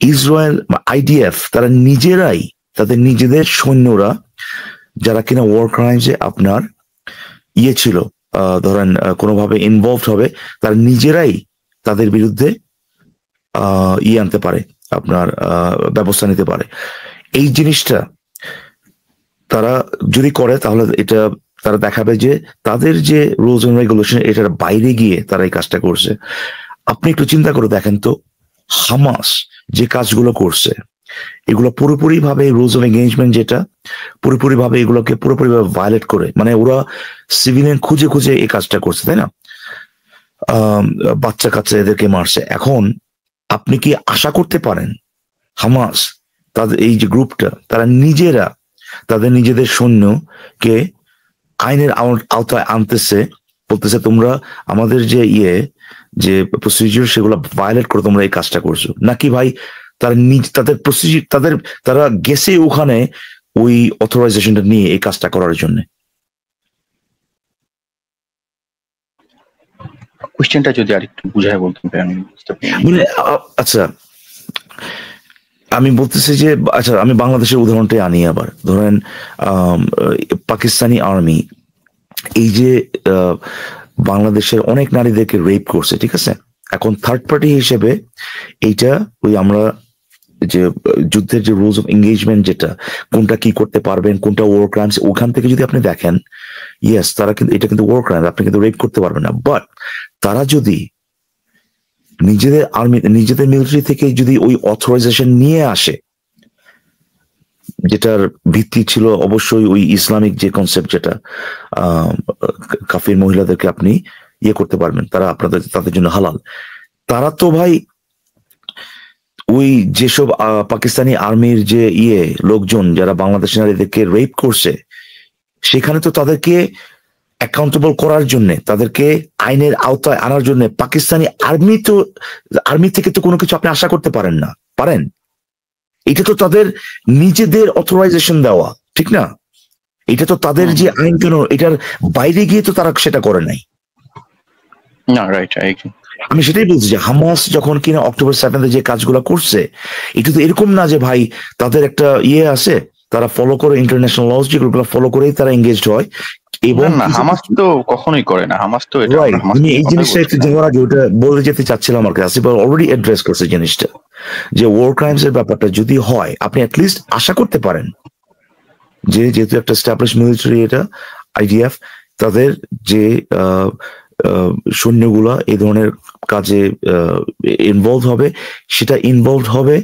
ইসরায়েল আইডিএফ তারা নিজেরাই, তাদের নিজেদের সৈন্যরা যারা কিনা ওয়ার ক্রাইমসে আপনার ছিল, ধরেন কোনোভাবে ইনভলভড হবে, তারা নিজেরাই তাদের বিরুদ্ধে আনতে পারে, আপনার ব্যবস্থা নিতে পারে। এই জিনিসটা তারা যদি করে, তাহলে এটা তারা দেখাবে যে তাদের যে রুলস এন্ড রেগুলেশন এটার বাইরে গিয়ে তারা এই কাজটা করছে। আপনি একটু চিন্তা করে দেখেন তো, হামাস যে কাজগুলো করছে এগুলো পুরোপুরি ভাবে রুলস অফ এঙ্গেজমেন্ট, যেটা পুরোপুরি ভাবে এগুলোকে পুরোপুরি ভাবে ভায়োলেট করে, মানে ওরা সিভিলিয়ান খুঁজে খুঁজে এই কাজটা করছে, তাই না? বাচ্চা কাচ্চা এদেরকে মারছে। এখন আপনি কি আশা করতে পারেন হামাস তাদের এই যে গ্রুপটা, তারা নিজেরা তাদের নিজেদের সৈন্যকে আইনের আওতায় আনতেছে, বলতেছে তোমরা আমাদের যে যে প্রসিডিউর সেগুলো ভায়োলেট করে তোমরা এই কাজটা করছো? নাকি ভাই তারা তাদের প্রসিডিউর তারা গেছে ওখানে ওই অথরাইজেশনটা নিয়ে এই কাজটা করার জন্য? কোশ্চেনটা যদি আরেকটু বুঝায় বলতেন আমি বুঝতে পারি। আচ্ছা আমি বলতেছি যে, আচ্ছা আমি বাংলাদেশের উদাহরণটাই আনি আবার। ধরেন পাকিস্তানি আর্মি এই যে বাংলাদেশের অনেক নারীদেরকে রেপ করছে, ঠিক আছে? এখন থার্ড পার্টি হিসেবে এইটা ওই আমরা যে যুদ্ধের যে রুলস অফ এঙ্গেজমেন্ট, যেটা কোনটা কি করতে পারবেন, কোনটা ওয়ার ক্রাইমস, ওখান থেকে যদি আপনি দেখেন, ইয়েস তারা কিন্তু এটা কিন্তু ওয়ার ক্রাইম, আপনি কিন্তু রেপ করতে পারবেন না। বাট তারা যদি নিজেদের আর্মি, নিজেদের মিলিটারি থেকে যদি ওই অথরাইজেশন নিয়ে আসে, যেটার ভিত্তি ছিল অবশ্যই ওই ইসলামিক যে কনসেপ্ট, যেটা কাফির মহিলাদেরকে আপনি করতে পারবেন, তারা তাদের জন্য হালাল, তারা তো ভাই ওই যেসব পাকিস্তানি আর্মির যে লোকজন যারা বাংলাদেশি নারীদেরকে রেপ করছে, সেখানে তো তাদেরকে অ্যাকাউন্টেবল করার জন্য, তাদেরকে আইনের আওতায় আনার জন্য পাকিস্তানি আর্মি থেকে তো কোনো কিছু আপনি আশা করতে পারেন না, পারেন? এটা তো তাদের নিজেদের অথরাইজেশন দেওয়া, ঠিক না? এটা তো তাদের যে আইন কানুন, এটার বাইরে গিয়ে তো তারা সেটা করে নাই। না, রাইট, আমি সেটাই বলছি যে হামাস যখন কিনা অক্টোবর 7 যে কাজগুলো করছে, এটা তো এরকম না যে ভাই তাদের একটা আছে, তারা ফলো করে ইন্টারন্যাশনাল লস যেগুলো ফলো করেই তারা এঙ্গেজড হয়। এবং হামাস তো কখনোই করে না, হামাস তো আমি এই জিনিসটা একটু যাওয়ার আগে ওটা বলে যেতে চাচ্ছিলাম। আর কি আসিফ অলরেডি অ্যাড্রেস করছে জিনিসটা, যে ওয়ার ক্রাইমস এর ব্যাপারটা যদি হয়, আপনি অ্যাটলিস্ট আশা করতে পারেন যে যেহেতু একটা এস্টাবলিশ মিলিটারি, এটা আইডিএফ, তাদের যে সৈন্যগুলা এই ধরনের কাজে ইনভলভ হবে, সেটা ইনভলভ হবে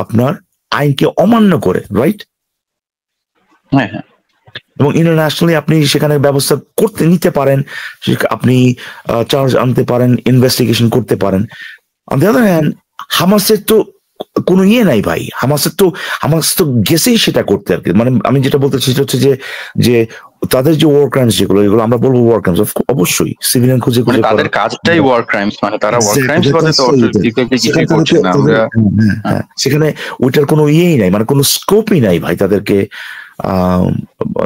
আপনার আইনকে অমান্য করে, রাইট? হ্যাঁ, এবং ইন্টারন্যাশনালি আপনি সেখানে ব্যবস্থা নিতে পারেন, আপনি চার্জ আনতে পারেন, ইনভেস্টিগেশন করতে পারেন। অন দ্য আদার হ্যান্ড হামাসের তো কোনো নাই ভাই, হামাস তো গেছেই সেটা করতে আর কি। মানে আমি যেটা বলতে চাই সেটা হচ্ছে যে তাদের যে ওয়ার ক্রাইমস যেগুলো, এগুলো আমরা বলবো ওয়ার ক্রাইমস, অবশ্যই সিভিলিয়ান খুঁজে মানে তাদের কাজটাই ওয়ার ক্রাইমস, মানে তারা ওয়ার ক্রাইমস করে তো কিছুই করছে না। সেখানে ওইটার কোনো নাই, মানে কোনো স্কোপই নাই ভাই তাদেরকে।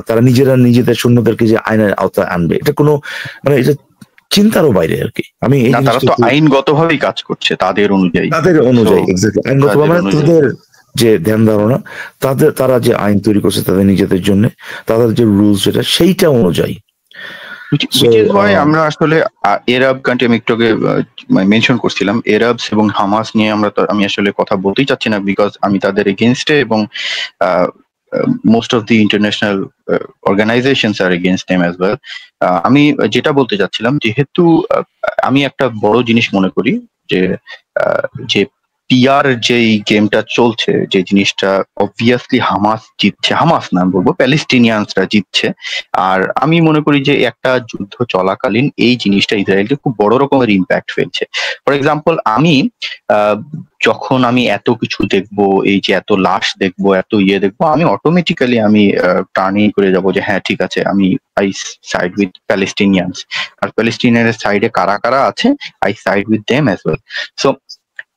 তারা নিজেদের সৈন্যদেরকে যে আইনের আওতায় আনবে, এটা কোনো মানে এটা চিন্তারও বাইরে আর কি। আমি তারা তো আইনগতভাবেই কাজ করছে তাদের অনুযায়ী, এক্স্যাক্টলি আইনগতভাবে, মানে তাদের যে ধ্যান ধারণা, তারা যে আইন তৈরি করছে তাদের নিজেদের জন্য, তাদের যে রুলস সেইটা অনুযায়ী। আমরা আসলে এরাব কান্ট্রি, আমি একটু আগে মেনশন করছিলাম, এরাবস এবং হামাস নিয়ে আমি আসলে কথা বলতেই চাচ্ছি না, বিকজ আমি তাদের এগেইনস্টে, এবং most of the international organizations are against them as well. আমি যেটা বলতে চাচ্ছিলাম, যেহেতু আমি একটা বড় জিনিস মনে করি যে পিআর যেই গেমটা চলছে, যে জিনিসটা অবভিয়াসলি হামাস জিতছে, হামাস না বলবো, প্যালেস্টিনিয়ানসরা জিতছে। আর আমি মনে করি যে একটা যুদ্ধ চলাকালীন এই জিনিসটা ইসরায়েলকে খুব বড় রকমের ইম্প্যাক্ট ফেলছে। ফর এক্সাম্পল, যখন আমি এত কিছু দেখবো, এই যে এত লাশ দেখবো, এত দেখবো, আমি অটোমেটিক্যালি আমি টার্নিং করে যাবো যে হ্যাঁ ঠিক আছে, আই সাইড উইথ প্যালেস্টিনিয়ানস, আর প্যালেস্টিনিয়ানের সাইডে কারা কারা আছে, I side with them as well. So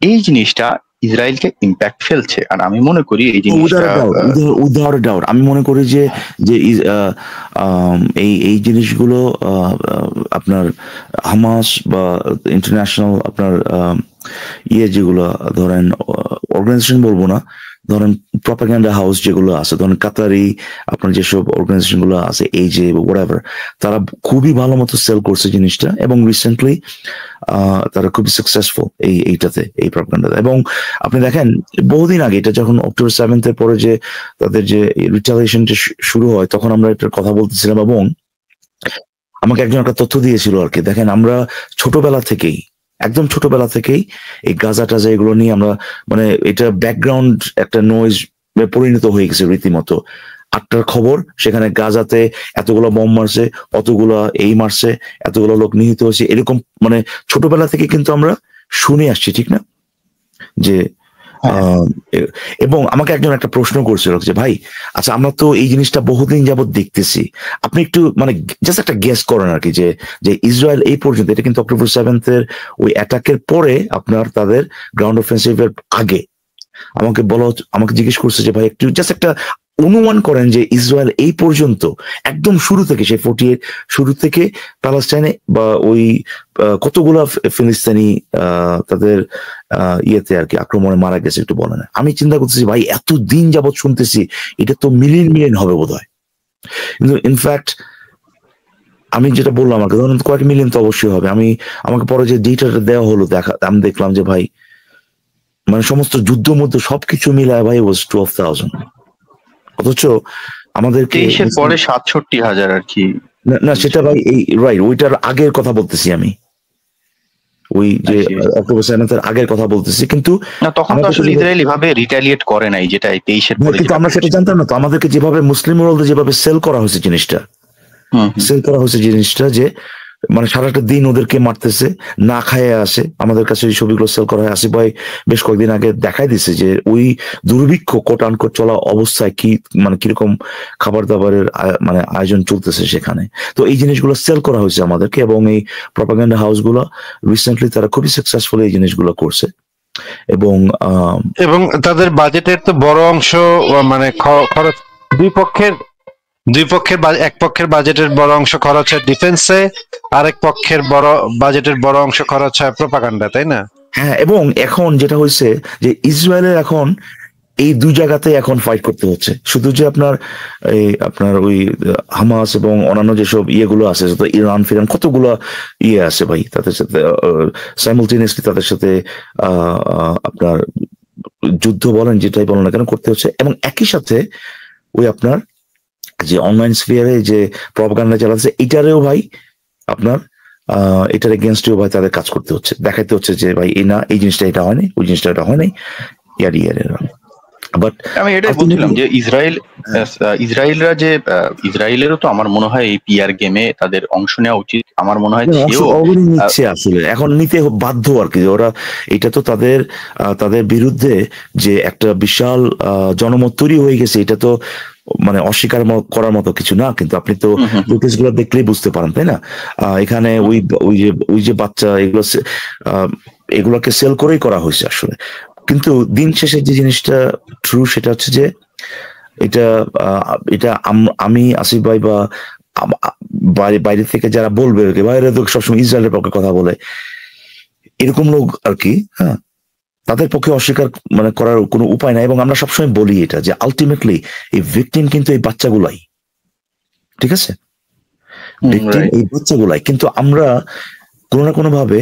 এই জিনিসটা ইসরায়েলকে ইম্প্যাক্ট ফেলছে, আর আমি মনে করি এই জিনিসটা আমি মনে করি যে এই জিনিসগুলো আপনার হামাস বা ইন্টারন্যাশনাল আপনার যেগুলো ধরেন অর্গানাইজেশন বলবো না, ধরেন প্রপাগান্ডা হাউস যেগুলো আছে, ধরেন কাতারি আপনার যেসব অর্গানাইজেশন গুলো আছে, এই যে হোয়াটএভার, তারা খুবই ভালো মতো সেল করছে জিনিসটা, এবং রিসেন্টলি তারা খুবই সাকসেসফুল এইটাতে, এই প্রপাগান্ডাতে। এবং আপনি দেখেন বহুদিন আগে, এটা যখন অক্টোবর 7 পরে যে তাদের যে রিটালিয়েশনটা শুরু হয়, তখন আমরা এটার কথা বলতেছিলাম, এবং আমাকে একজন একটা তথ্য দিয়েছিল আর কি। দেখেন, আমরা একদম ছোটবেলা থেকেই এই গাজা টাজা এগুলো নিয়ে আমরা, মানে এটা ব্যাকগ্রাউন্ড একটা নয়েজ পরিণত হয়ে গেছে রীতিমতো। 8টার খবর, সেখানে গাজাতে এতগুলো বম মারছে, অতগুলো মারছে, এতগুলো লোক নিহত হয়েছে, এরকম মানে ছোটবেলা থেকে কিন্তু আমরা শুনে আসছি, ঠিক না? যে এবং আমাকে একজন একটা প্রশ্ন করছিল যে ভাই, আচ্ছা আমরা তো এই জিনিসটা বহুদিন যাবত দেখতেছি, আপনি একটু মানে জাস্ট একটা গেস করেন আর কি, যে ইসরায়েল এই পর্যন্ত, এটা কিন্তু অক্টোবর 7 ওই অ্যাটাকের পরে, আপনার তাদের গ্রাউন্ড অফেন্সিভের আগে, আমাকে জিজ্ঞেস করছে যে ভাই একটু জাস্ট একটা অনুমান করেন যে ইসরায়েল এই পর্যন্ত একদম শুরু থেকে, সেই 48 শুরু থেকে প্যালেস্টাইনে বা ওই কতগুলা ফিলিস্তিনি তাদের ইয়েতে আর কি আক্রমণে মারা গেছে, একটু বলেন। আমি চিন্তা করতেছি ভাই, এত দিন যাবৎ শুনতেছি, এটা তো মিলিয়ন হবে বোধহয়, কিন্তু ইনফ্যাক্ট আমি যেটা বললাম, আমাকে ধরুন কয়েক মিলিয়ন তো অবশ্যই হবে। আমাকে পরে যে ডেটাটা দেওয়া হলো, আমি দেখলাম যে ভাই, মানে সমস্ত যুদ্ধ মধ্যে সবকিছু মিলায় ভাই ওয়াজ 12,000, অথচ আমাদেরকে পরে 67,000 আর কি। না সেটা ভাই এই রাইট, ওইটার আগের কথা বলতেছি আমি, ওই যে অক্টোবর 7 আগের কথা বলতেছি। কিন্তু তখন তো আসলে ইসরায়েল এভাবে রিটালিয়েট করে নাই, যেটা 23 পরে, কিন্তু আমরা সেটা জানতাম না তো। আমাদেরকে যেভাবে মুসলিম ওয়ার্ল্ডে যেভাবে সেল করা হয়েছে জিনিসটা, যে মানে সারাটা দিন ওদেরকে মারতেছে, না খায় আসে। আমাদের কাছে ওই ছবিগুলো সেল করা হয়। আসিফ ভাই বেশ কয়েকদিন আগে দেখাই দিছে যে ওই দুর্ভিক্ষ কোট আনকোট চলা অবস্থায় কি মানে কিরকম খাবার দাবারের মানে আয়োজন চলতেছে সেখানে। তো এই জিনিসগুলো সেল করা হয়েছে আমাদেরকে, এবং এই প্রপাগান্ডা হাউসগুলো রিসেন্টলি তারা খুবই সাকসেসফুল এই জিনিসগুলো করছে। এবং তাদের বাজেটের তো বড় অংশ মানে খরচ দুই পক্ষের এক পক্ষের বাজেটের বড় অংশ খরচ হয় ডিফেন্সে, আরেক পক্ষের বাজেটের বড় অংশ খরচ হয় প্রপাগান্ডা, তাই না? হ্যাঁ, এবং এখন যেটা হয়েছে যে ইসরায়েলের এখন এই দুই জায়গাতে এখন ফাইট করতে হচ্ছে। শুধু যে আপনার ওই হামাস এবং অন্যান্য যেসব ইয়েগুলো আছে, ইরান ফিরান কতগুলো ইয়ে আছে ভাই, তাদের সাথে সাইমultaneously তাদের সাথে আপনার যুদ্ধ বলেন যেটাই বলেন না কেন করতে হচ্ছে। এবং একই সাথে ওই আপনার যে অনলাইন স্ফিয়ারে যে প্রপাগান্ডা চালাচ্ছে এটারেও ভাই আপনার এটার এগেনস্টেও ভাই তাদের কাজ করতে হচ্ছে, দেখাইতে হচ্ছে যে ভাই এই জিনিসটা এটা হয়নি, ওই জিনিসটা এটা হয় নাই, বাট আমি এটাই বলছিলাম যে ইসরায়েলরা যে ইসরায়েলেরও তো আমার মনে হয় এই পিআর গেমে তাদের অংশ নেওয়া উচিত। আমার মনে হয় নিচ্ছে, আসলে এখন নিতে বাধ্য আর কি। ওরা এটা তো তাদের বিরুদ্ধে যে একটা বিশাল জনমত তৈরি হয়ে গেছে, এটা তো মানে অস্বীকার করার মতো কিছু না। কিন্তু আপনি তো ফুটেজ গুলো দেখলেই বুঝতে পারেন, তাই না? এখানে ওই যে বাচ্চা এগুলোকে সেল করেই করা হয়েছে আসলে। কিন্তু দিন শেষে যে জিনিসটা ট্রু সেটা হচ্ছে যে এটা আমি আসিফ ভাই বা বাইরে থেকে যারা বলবে, বাইরে তো সবসময় ইসরায়েলের পক্ষে কথা বলে এরকম লোক আর কি, হ্যাঁ, তাদের পক্ষে অস্বীকার মানে করার কোনো উপায় নাই। এবং আমরা সবসময় বলি এটা যে আলটিমেটলি এই ভিকটিম কিন্তু এই বাচ্চাগুলাই, ঠিক আছে? ভিকটিম এই বাচ্চাগুলাই। কিন্তু আমরা কোনো না কোনো ভাবে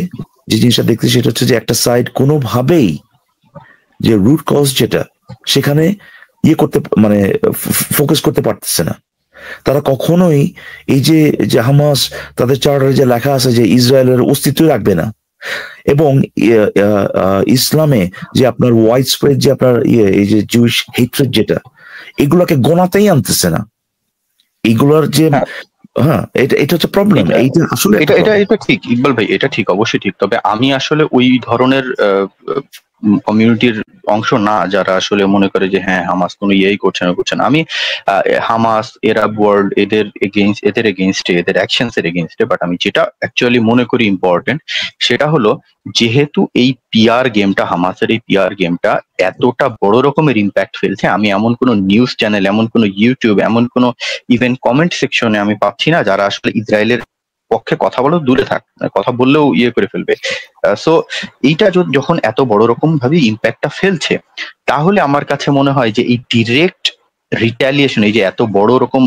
যে জিনিসটা দেখতে সেটা হচ্ছে যে একটা সাইড কোনোভাবেই যে রুট কজ যেটা সেখানে করতে মানে ফোকাস করতে পারতেছে না। তারা কখনোই এই যে হামাস তাদের চার্টারে যে লেখা আছে যে ইসরায়েলের অস্তিত্ব রাখবে না, এবং ইসলামে যে আপনার ওয়াইড স্প্রেড যে আপনার এই যে জুইশ হেট্রেড যেটা, এগুলাকে গোনাতেই আনতেছে না। এইগুলার যে হ্যাঁ, এটা হচ্ছে প্রবলেম। এইটা আসলে এটা ঠিক ইকবাল ভাই, এটা ঠিক, অবশ্যই ঠিক। তবে আমি আসলে ওই ধরনের কমিউনিটির অংশ না যারা আসলে মনে করে যে হ্যাঁ হামাস কোনো ইয়েই করছে না। আমি হামাস, এরাব ওয়ার্ল্ড এদের এগেইনস্টে, এদের অ্যাকশনস এর এগেইনস্টে। বাট আমি যেটা অ্যাকচুয়ালি মনে করি ইম্পর্টেন্ট সেটা হলো যেহেতু এই পিআর গেমটা, হামাসের এই পিআর গেমটা এতটা বড় রকমের ইম্প্যাক্ট ফেলছে, আমি এমন কোনো নিউজ চ্যানেল, এমন কোনো ইউটিউব, এমন কোনো ইভেন কমেন্ট সেকশনে আমি পাচ্ছি না যারা আসলে ইসরায়েলের পক্ষে কথা বলেও দূরে থাক, কথা বললেও করে ফেলবে। সো এইটা যখন এত বড় রকম ভাবে ইম্প্যাক্টটা ফেলছে, তাহলে আমার কাছে মনে হয় যে এই ডিরেক্ট রিটালিয়েশন, এই যে এত বড় রকম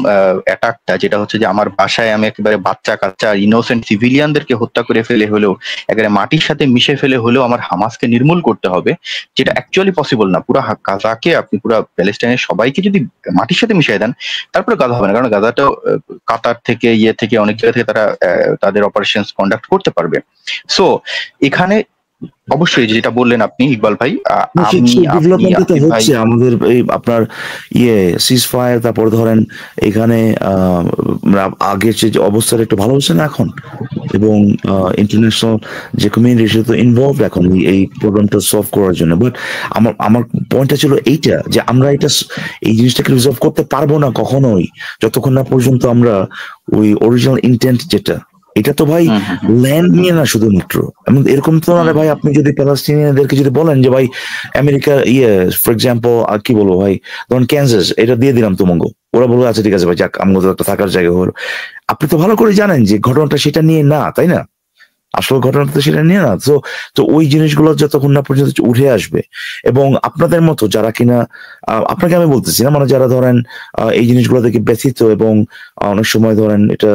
অ্যাটাকটা, যেটা হচ্ছে যে আমার বাসায় আমি একেবারে বাচ্চা কাচ্চা ইনোসেন্ট সিভিলিয়ানদেরকে হত্যা করে ফেলে হলেও, একেবারে মাটির সাথে মিশে ফেলে হলেও আমার হামাসকে নির্মূল করতে হবে, যেটা অ্যাকচুয়ালি পসিবল না। পুরো গাজাকে আপনি পুরো প্যালেস্টাইনের সবাইকে যদি মাটির সাথে মিশিয়ে দেন তারপরে গাজা হবে না, কারণ গাজাটা কাতার থেকে থেকে অনেক জায়গা থেকে তারা তাদের অপারেশন কন্ডাক্ট করতে পারবে। সো এখানে অবশ্যই যেটা বললেন আপনি ইকবাল ভাই, হচ্ছে আমাদের এই আপনার সিজ ফায়ার, তারপর ধরেন এখানে আগের যে অবস্থাটা একটু ভালো হচ্ছে না এখন, এবং ইন্টারন্যাশনাল যে কমিউনিটি সে তো ইনভলভ এখন এই প্রবলেমটা সলভ করার জন্য। বাট আমার পয়েন্টটা ছিল এইটা যে আমরা এই জিনিসটাকে রিজলভ করতে পারবো না কখনোই যতক্ষণ না পর্যন্ত আমরা ওই অরিজিনাল ইন্টেন্ট যেটা, এটা তো ভাই ল্যান্ড নিয়ে না শুধুমাত্র, এরকম তো না ভাই। আপনি যদি প্যালেস্টিনিয়ানদেরকে যদি বলেন যে ভাই আমেরিকা ফর এক্সাম্পল কি বলবো ভাই, ধরুন ক্যানসাস এটা দিয়ে দিলাম তোমাকে, ওরা বলবো আচ্ছা ঠিক আছে ভাই, যাক আমাদের একটা থাকার জায়গা হলো। আপনি তো ভালো করে জানেন যে ঘটনাটা সেটা নিয়ে না, তাই না? আসল ঘটনাটা তো সেটা নিয়ে না। তো ওই জিনিসগুলো যতক্ষণ না পর্যন্ত উঠে আসবে, এবং আপনাদের মতো যারা কিনা, আপনাকে আমি বলতেছি না, মানে যারা ধরেন এই জিনিসগুলো থেকে ব্যথিত এবং অনেক সময় ধরেন এটা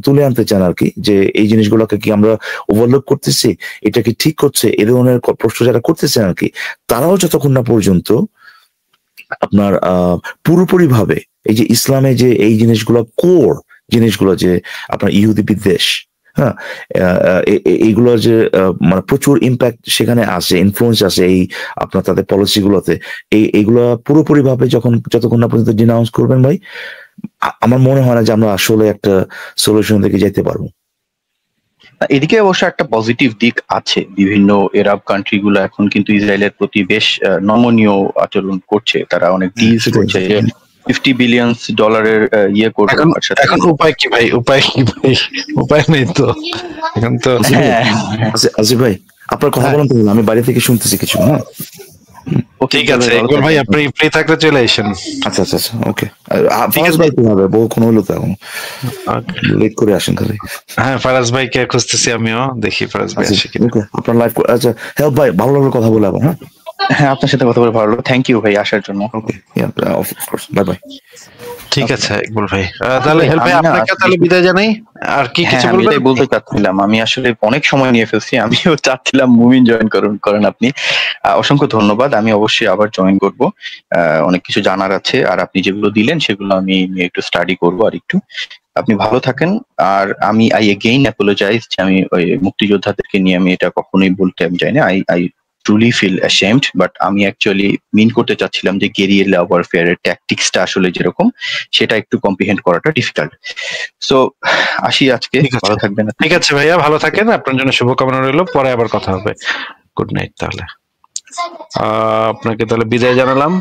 তুলে আনতে চান আর কি, যে এই জিনিসগুলোকে কি আমরা ওভারলুক করতেছি, এটা কি ঠিক করছে, এ ধরনের প্রশ্ন যারা করতেছেন আর কি, তারাও যতক্ষণ না পর্যন্ত আপনার পুরোপুরি ভাবে এই যে ইসলামে যে এই জিনিসগুলো কোর জিনিসগুলো, যে আপনার ইহুদি বিদ্বেষ, হ্যাঁ, এইগুলো যে মানে প্রচুর ইম্প্যাক্ট সেখানে আসে, ইনফ্লুয়েন্স আসে এই আপনার তাদের পলিসি গুলোতে, এইগুলা পুরোপুরি ভাবে যতক্ষণ না পর্যন্ত ডিনাউন্স করবেন ভাই, আমার মনে হয় না যে আমরা আসলে একটা সলিউশন থেকে যেতে পারবো। এদিকে অবশ্য একটা পজিটিভ দিক আছে, বিভিন্ন এরাব কান্ট্রি গুলো এখন কিন্তু ইসরায়েলের প্রতি বেশ নমনীয় আচরণ করছে, তারা অনেক ডিলস করছে যে $50 বিলিয়ন ইয়ে করবে এখন আমার সাথে। এখন উপায় কি ভাই, উপায় কি ভাই? উপায় নেই তো এখন তো। আসিফ ভাই আপনার কথা বলেন তো, আমি বাড়ি থেকে শুনতেছি কিছু। হ্যাঁ ঠিক আছে, একবার ভাই আপনি ফ্রি থাকলে চলে আসেন। আচ্ছা আচ্ছা আচ্ছা, ওকে। ফারাজ ভাই কি হবে, বহু কোনো হলো তো এখন লেট করে আসেন খালি। হ্যাঁ, ফারাজ ভাইকে খুঁজতেছি আমিও, দেখি ফারাজ ভাই আসে কিনা। ওকে, আপনার লাইভ। আচ্ছা হেল্প ভাই, ভালো লাগলো কথা বলে আবার। হ্যাঁ হ্যাঁ, আপনার সাথে কথা বলে ভালো লাগলো, থ্যাংক ইউ ভাই আসার জন্য। ওকে, অফ কোর্স, বাই বাই। ঠিক আছে ইকবাল ভাই, তাহলে হেল্প ভাই আপনাকে তাহলে বিদায় জানাই। আর কি কিছু বলবেন? এটাই বলতে চাচ্ছিলাম, আমি আসলে অনেক সময় নিয়ে ফেলছি, আমিও চাচ্ছিলাম মুমিন জয়েন করেন আপনি। অসংখ্য ধন্যবাদ, আমি অবশ্যই আবার জয়েন করব। অনেক কিছু জানার আছে, আর আপনি যেগুলো দিলেন সেগুলো আমি একটু স্টাডি করব আর একটু। আপনি ভালো থাকেন। আর আমি এগেইন অ্যাপোলোজাইজ যে আমি ওই মুক্তিযোদ্ধাদেরকে নিয়ে আমি এটা কখনোই বলতে আমি চাই না। I truly feel ashamed, but আমি অ্যাকচুয়ালি মিন করতে চাচ্ছিলাম যে গেরিলা ওয়ারফেয়ারের ট্যাকটিক্সটা আসলে যেরকম, সেটা একটু কম্প্রিহেন্ড করাটা ডিফিকাল্ট। সো আসি আজকে, ভালো থাকবেন। ঠিক আছে ভাইয়া, ভালো থাকেন, আপনার জন্য শুভকামনা রইল, পরে আবার কথা হবে। গুড নাইট তাহলে, আপনাকে তাহলে বিদায় জানালাম।